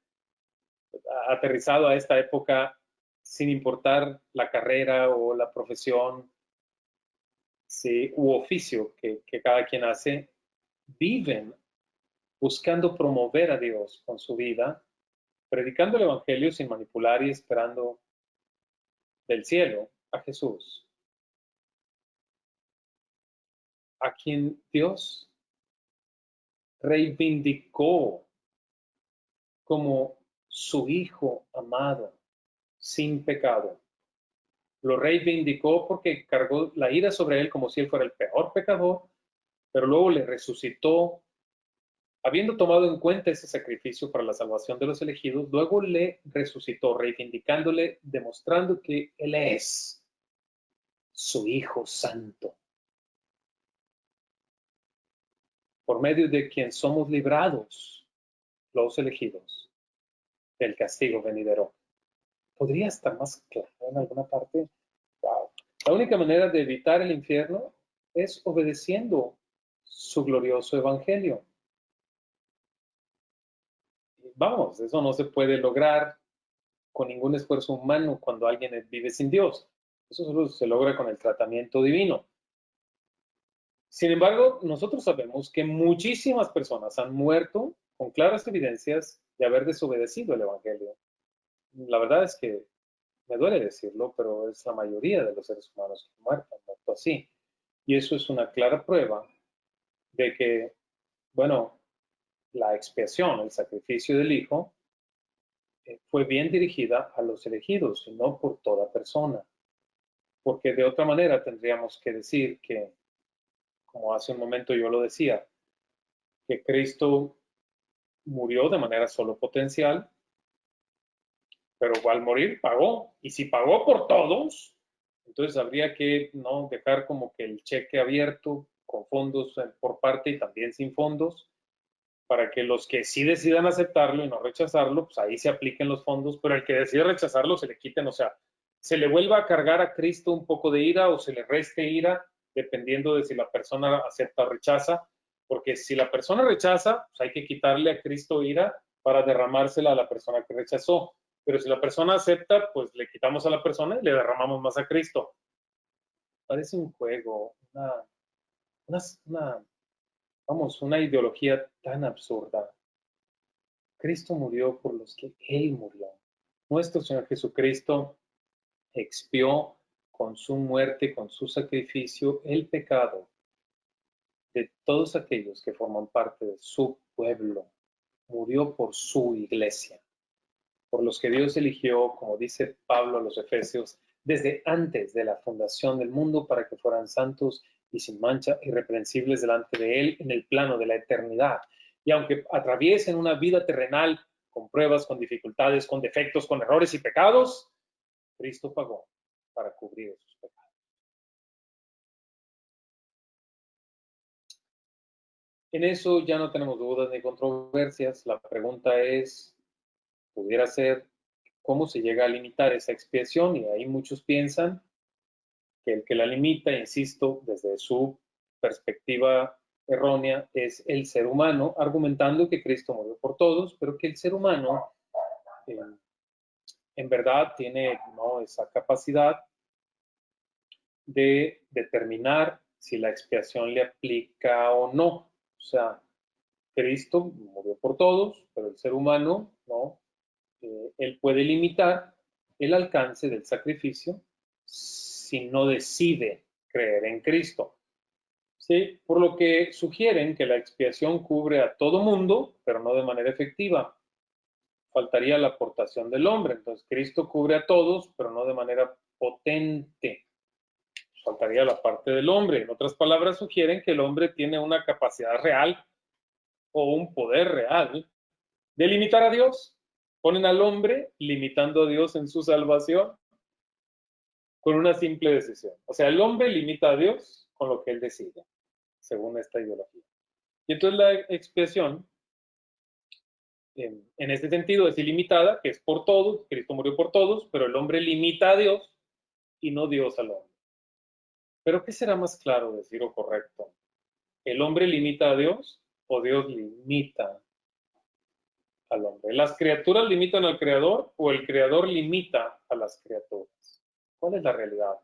aterrizado a esta época sin importar la carrera o la profesión, sí, u oficio que cada quien hace, viven buscando promover a Dios con su vida, predicando el Evangelio sin manipular y esperando del cielo a Jesús, a quien Dios reivindicó como su Hijo amado, sin pecado. Lo reivindicó porque cargó la ira sobre él como si él fuera el peor pecador, pero luego le resucitó, habiendo tomado en cuenta ese sacrificio para la salvación de los elegidos, luego le resucitó, reivindicándole, demostrando que Él es su Hijo Santo, por medio de quien somos librados, los elegidos, del castigo venidero. ¿Podría estar más claro en alguna parte? Wow. La única manera de evitar el infierno es obedeciendo su glorioso evangelio. Vamos, eso no se puede lograr con ningún esfuerzo humano cuando alguien vive sin Dios. Eso solo se logra con el tratamiento divino. Sin embargo, nosotros sabemos que muchísimas personas han muerto con claras evidencias de haber desobedecido el evangelio. La verdad es que me duele decirlo, pero es la mayoría de los seres humanos que han muerto así. Y eso es una clara prueba de que, bueno, la expiación, el sacrificio del Hijo, fue bien dirigida a los elegidos y no por toda persona. Porque de otra manera tendríamos que decir que, como hace un momento yo lo decía, que Cristo murió de manera solo potencial, pero al morir pagó. Y si pagó por todos, Entonces habría que no dejar como que el cheque abierto con fondos por parte y también sin fondos, para que los que sí decidan aceptarlo y no rechazarlo, pues ahí se apliquen los fondos, pero el que decide rechazarlo se le quiten, o sea, se le vuelva a cargar a Cristo un poco de ira o se le reste ira, dependiendo de si la persona acepta o rechaza, porque si la persona rechaza, pues hay que quitarle a Cristo ira para derramársela a la persona que rechazó. Pero si la persona acepta, pues le quitamos a la persona y le derramamos más a Cristo. Parece un juego, una ideología tan absurda. Cristo murió por los que Él murió. Nuestro Señor Jesucristo expió con su muerte, con su sacrificio, el pecado de todos aquellos que forman parte de su pueblo. Murió por su iglesia, por los que Dios eligió, como dice Pablo a los Efesios, desde antes de la fundación del mundo para que fueran santos y sin mancha, irreprensibles delante de Él en el plano de la eternidad. Y aunque atraviesen una vida terrenal con pruebas, con dificultades, con defectos, con errores y pecados, Cristo pagó para cubrir esos pecados. En eso ya no tenemos dudas ni controversias. La pregunta es, pudiera ser, ¿cómo se llega a limitar esa expiación? Y ahí muchos piensan que el que la limita, insisto, desde su perspectiva errónea, es el ser humano, argumentando que Cristo murió por todos, pero que el ser humano en verdad tiene esa capacidad de determinar si la expiación le aplica o no. O sea, Cristo murió por todos, pero el ser humano, él puede limitar el alcance del sacrificio si no decide creer en Cristo. ¿Sí? Por lo que sugieren que la expiación cubre a todo mundo, pero no de manera efectiva. Faltaría la aportación del hombre. Entonces, Cristo cubre a todos, pero no de manera potente. Faltaría la parte del hombre. En otras palabras, sugieren que el hombre tiene una capacidad real o un poder real de limitar a Dios. Ponen al hombre limitando a Dios en su salvación con una simple decisión. O sea, el hombre limita a Dios con lo que él decide, según esta ideología. Y entonces la expiación, en este sentido, es ilimitada, que es por todos, Cristo murió por todos, pero el hombre limita a Dios y no Dios al hombre. Pero ¿qué será más claro decir o correcto? ¿El hombre limita a Dios o Dios limita al hombre? ¿Las criaturas limitan al Creador o el Creador limita a las criaturas? ¿Cuál es la realidad?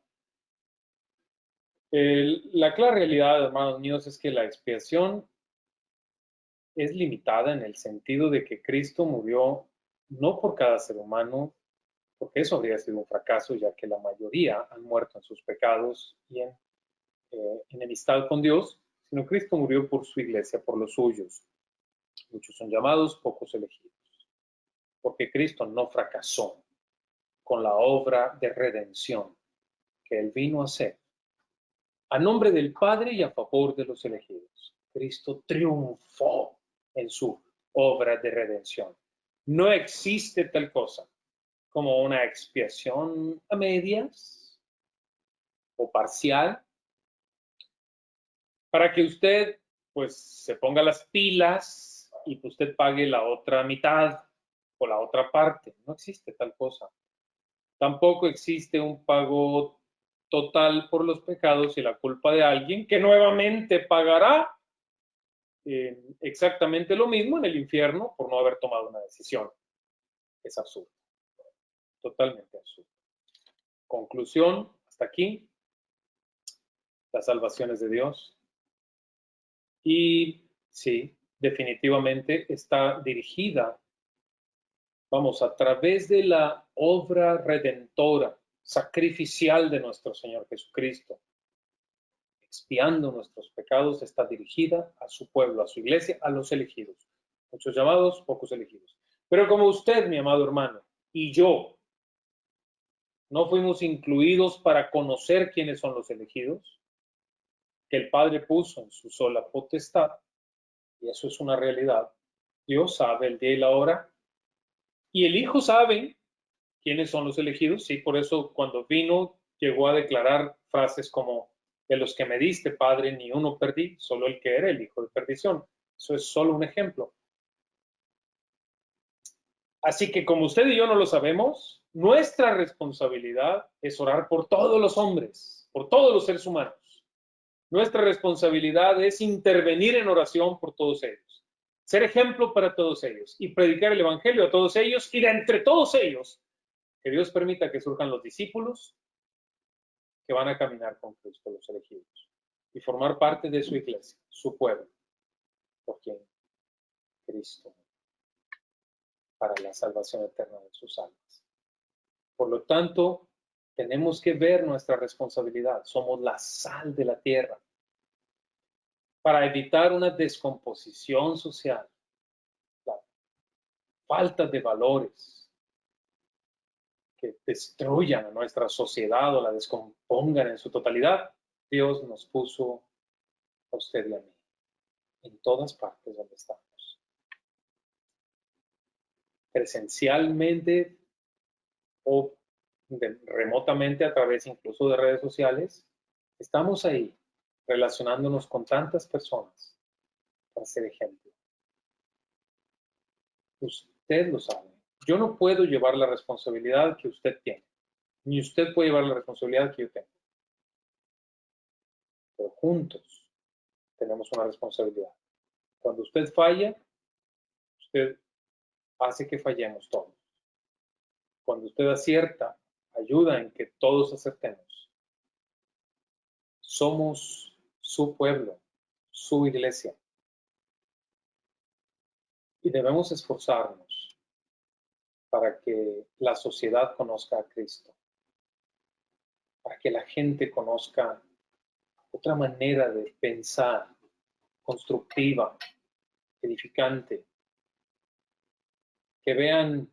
La clara realidad, hermanos míos, es que la expiación es limitada en el sentido de que Cristo murió no por cada ser humano, porque eso habría sido un fracaso, ya que la mayoría han muerto en sus pecados y en enemistad con Dios, sino Cristo murió por su iglesia, por los suyos. Muchos son llamados, pocos elegidos. Porque Cristo no fracasó con la obra de redención que Él vino a hacer a nombre del Padre y a favor de los elegidos. Cristo triunfó en su obra de redención. No existe tal cosa como una expiación a medias o parcial para que usted pues se ponga las pilas y que usted pague la otra mitad o la otra parte. No existe tal cosa. Tampoco existe un pago total por los pecados y la culpa de alguien que nuevamente pagará exactamente lo mismo en el infierno por no haber tomado una decisión. Es absurdo. Totalmente absurdo. Conclusión, hasta aquí. La salvación es de Dios. Y sí, definitivamente está dirigida, a través de la obra redentora, sacrificial de nuestro Señor Jesucristo. Expiando nuestros pecados, está dirigida a su pueblo, a su iglesia, a los elegidos. Muchos llamados, pocos elegidos. Pero como usted, mi amado hermano, y yo, no fuimos incluidos para conocer quiénes son los elegidos, que el Padre puso en su sola potestad, y eso es una realidad. Dios sabe el día y la hora, y el Hijo sabe quiénes son los elegidos, sí, por eso cuando vino llegó a declarar frases como: de los que me diste, Padre, ni uno perdí, solo el que era el hijo de perdición. Eso es solo un ejemplo. Así que como usted y yo no lo sabemos, nuestra responsabilidad es orar por todos los hombres, por todos los seres humanos. Nuestra responsabilidad es intervenir en oración por todos ellos, ser ejemplo para todos ellos y predicar el evangelio a todos ellos, y de entre todos ellos, que Dios permita que surjan los discípulos que van a caminar con Cristo, los elegidos, y formar parte de su iglesia, su pueblo, por quien Cristo, para la salvación eterna de sus almas. Por lo tanto, tenemos que ver nuestra responsabilidad. Somos la sal de la tierra. Para evitar una descomposición social, la falta de valores que destruyan a nuestra sociedad o la descompongan en su totalidad, Dios nos puso a usted y a mí en todas partes donde estamos. Presencialmente o remotamente, a través incluso de redes sociales, estamos ahí relacionándonos con tantas personas para ser ejemplo. Usted lo sabe. Yo no puedo llevar la responsabilidad que usted tiene, ni usted puede llevar la responsabilidad que yo tengo. Pero juntos tenemos una responsabilidad. Cuando usted falla, usted hace que fallemos todos. Cuando usted acierta, ayuda en que todos acertemos. Somos su pueblo, su iglesia. Y debemos esforzarnos para que la sociedad conozca a Cristo, para que la gente conozca otra manera de pensar, constructiva, edificante, que vean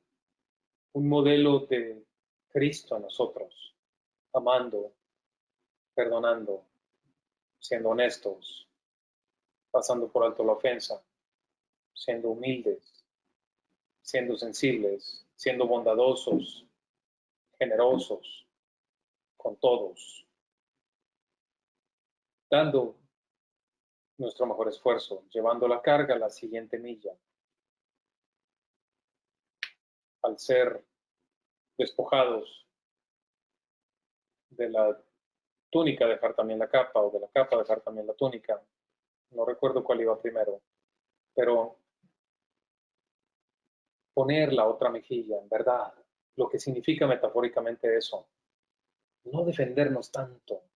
un modelo de Cristo en nosotros, amando, perdonando, siendo honestos, pasando por alto la ofensa, siendo humildes, siendo sensibles, siendo bondadosos, generosos con todos, dando nuestro mejor esfuerzo, llevando la carga a la siguiente milla. Al ser despojados de la túnica, dejar también la capa, o de la capa, dejar también la túnica. No recuerdo cuál iba primero, pero poner la otra mejilla, en verdad, lo que significa metafóricamente eso. No defendernos tanto,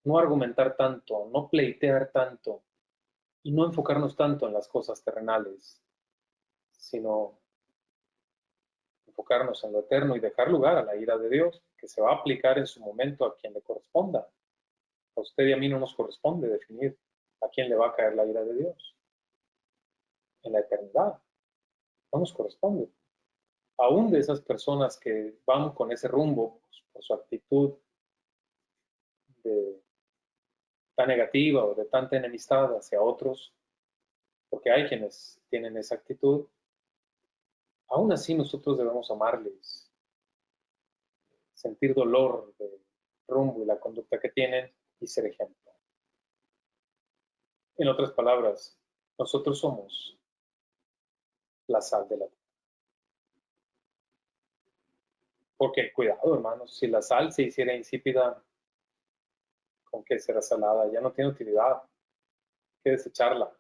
no argumentar tanto, no pleitear tanto, y no enfocarnos tanto en las cosas terrenales, sino enfocarnos en lo eterno y dejar lugar a la ira de Dios, que se va a aplicar en su momento a quien le corresponda. A usted y a mí no nos corresponde definir a quién le va a caer la ira de Dios. En la eternidad, no nos corresponde. Aún de esas personas que van con ese rumbo, pues, por su actitud tan negativa o de tanta enemistad hacia otros, porque hay quienes tienen esa actitud, aún así nosotros debemos amarles, sentir dolor del rumbo y la conducta que tienen y ser ejemplo. En otras palabras, nosotros somos la sal de la tierra. Porque, cuidado, hermanos, si la sal se hiciera insípida, ¿con qué será salada? Ya no tiene utilidad. Hay que desecharla.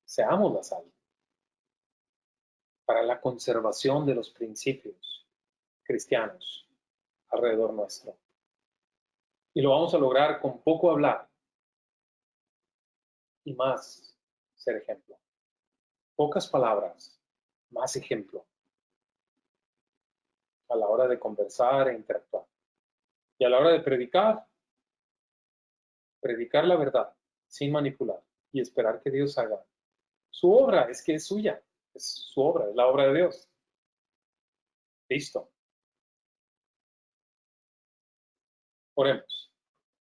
Seamos la sal para la conservación de los principios cristianos alrededor nuestro. Y lo vamos a lograr con poco hablar y más ser ejemplo. Pocas palabras, más ejemplo a la hora de conversar e interactuar. Y a la hora de predicar la verdad sin manipular y esperar que Dios haga su obra. Es que es suya, es su obra, es la obra de Dios. Listo. Oremos.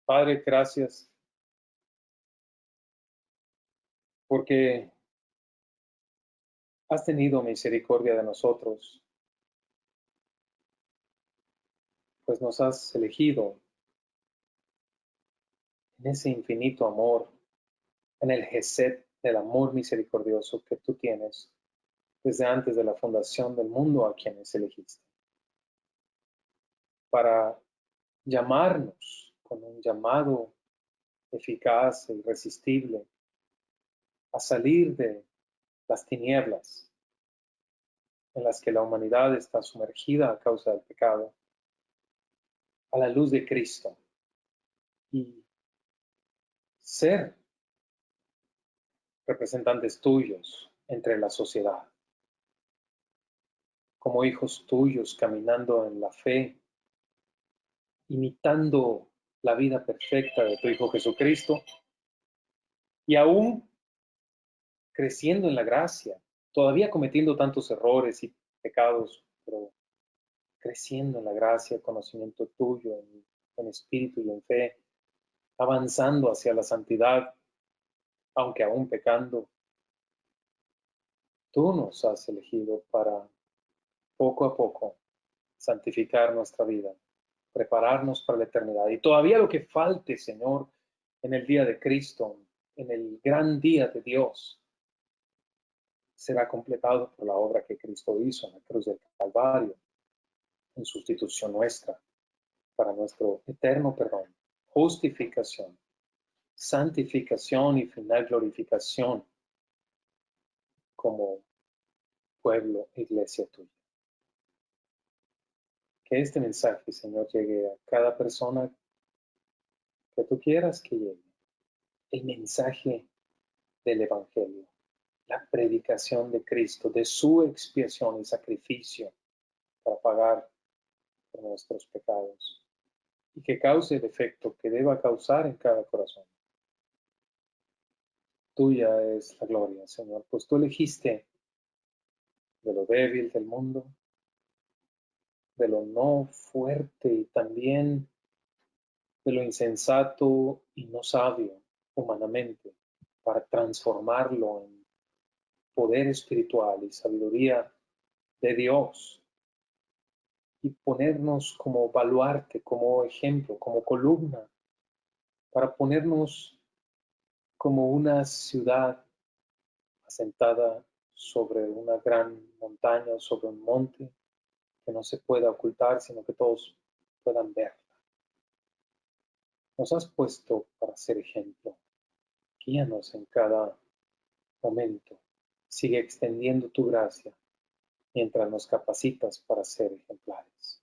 Padre, gracias porque has tenido misericordia de nosotros. pues nos has elegido en ese infinito amor, en el gesed del amor misericordioso que tú tienes desde antes de la fundación del mundo a quienes elegiste, para llamarnos con un llamado eficaz e irresistible a salir de las tinieblas en las que la humanidad está sumergida a causa del pecado, a la luz de Cristo y ser representantes tuyos entre la sociedad, como hijos tuyos caminando en la fe, imitando la vida perfecta de tu Hijo Jesucristo y aún creciendo en la gracia, todavía cometiendo tantos errores y pecados, pero creciendo en la gracia, conocimiento tuyo, en espíritu y en fe, avanzando hacia la santidad, aunque aún pecando. Tú nos has elegido para poco a poco santificar nuestra vida, prepararnos para la eternidad. Y todavía lo que falte, Señor, en el día de Cristo, en el gran día de Dios, será completado por la obra que Cristo hizo en la cruz del Calvario, en sustitución nuestra, para nuestro eterno perdón, justificación, santificación y final glorificación como pueblo, iglesia tuya. Que este mensaje, Señor, llegue a cada persona que tú quieras que llegue. El mensaje del Evangelio, la predicación de Cristo, de su expiación y sacrificio para pagar por nuestros pecados, y que cause el efecto que deba causar en cada corazón. Tuya es la gloria, Señor, pues tú elegiste de lo débil del mundo, de lo no fuerte y también de lo insensato y no sabio humanamente, para transformarlo en poder espiritual y sabiduría de Dios y ponernos como baluarte, como ejemplo, como columna, para ponernos como una ciudad asentada sobre una gran montaña o sobre un monte que no se pueda ocultar, sino que todos puedan verla. Nos has puesto para ser ejemplo. Guíanos en cada momento. Sigue extendiendo tu gracia mientras nos capacitas para ser ejemplares.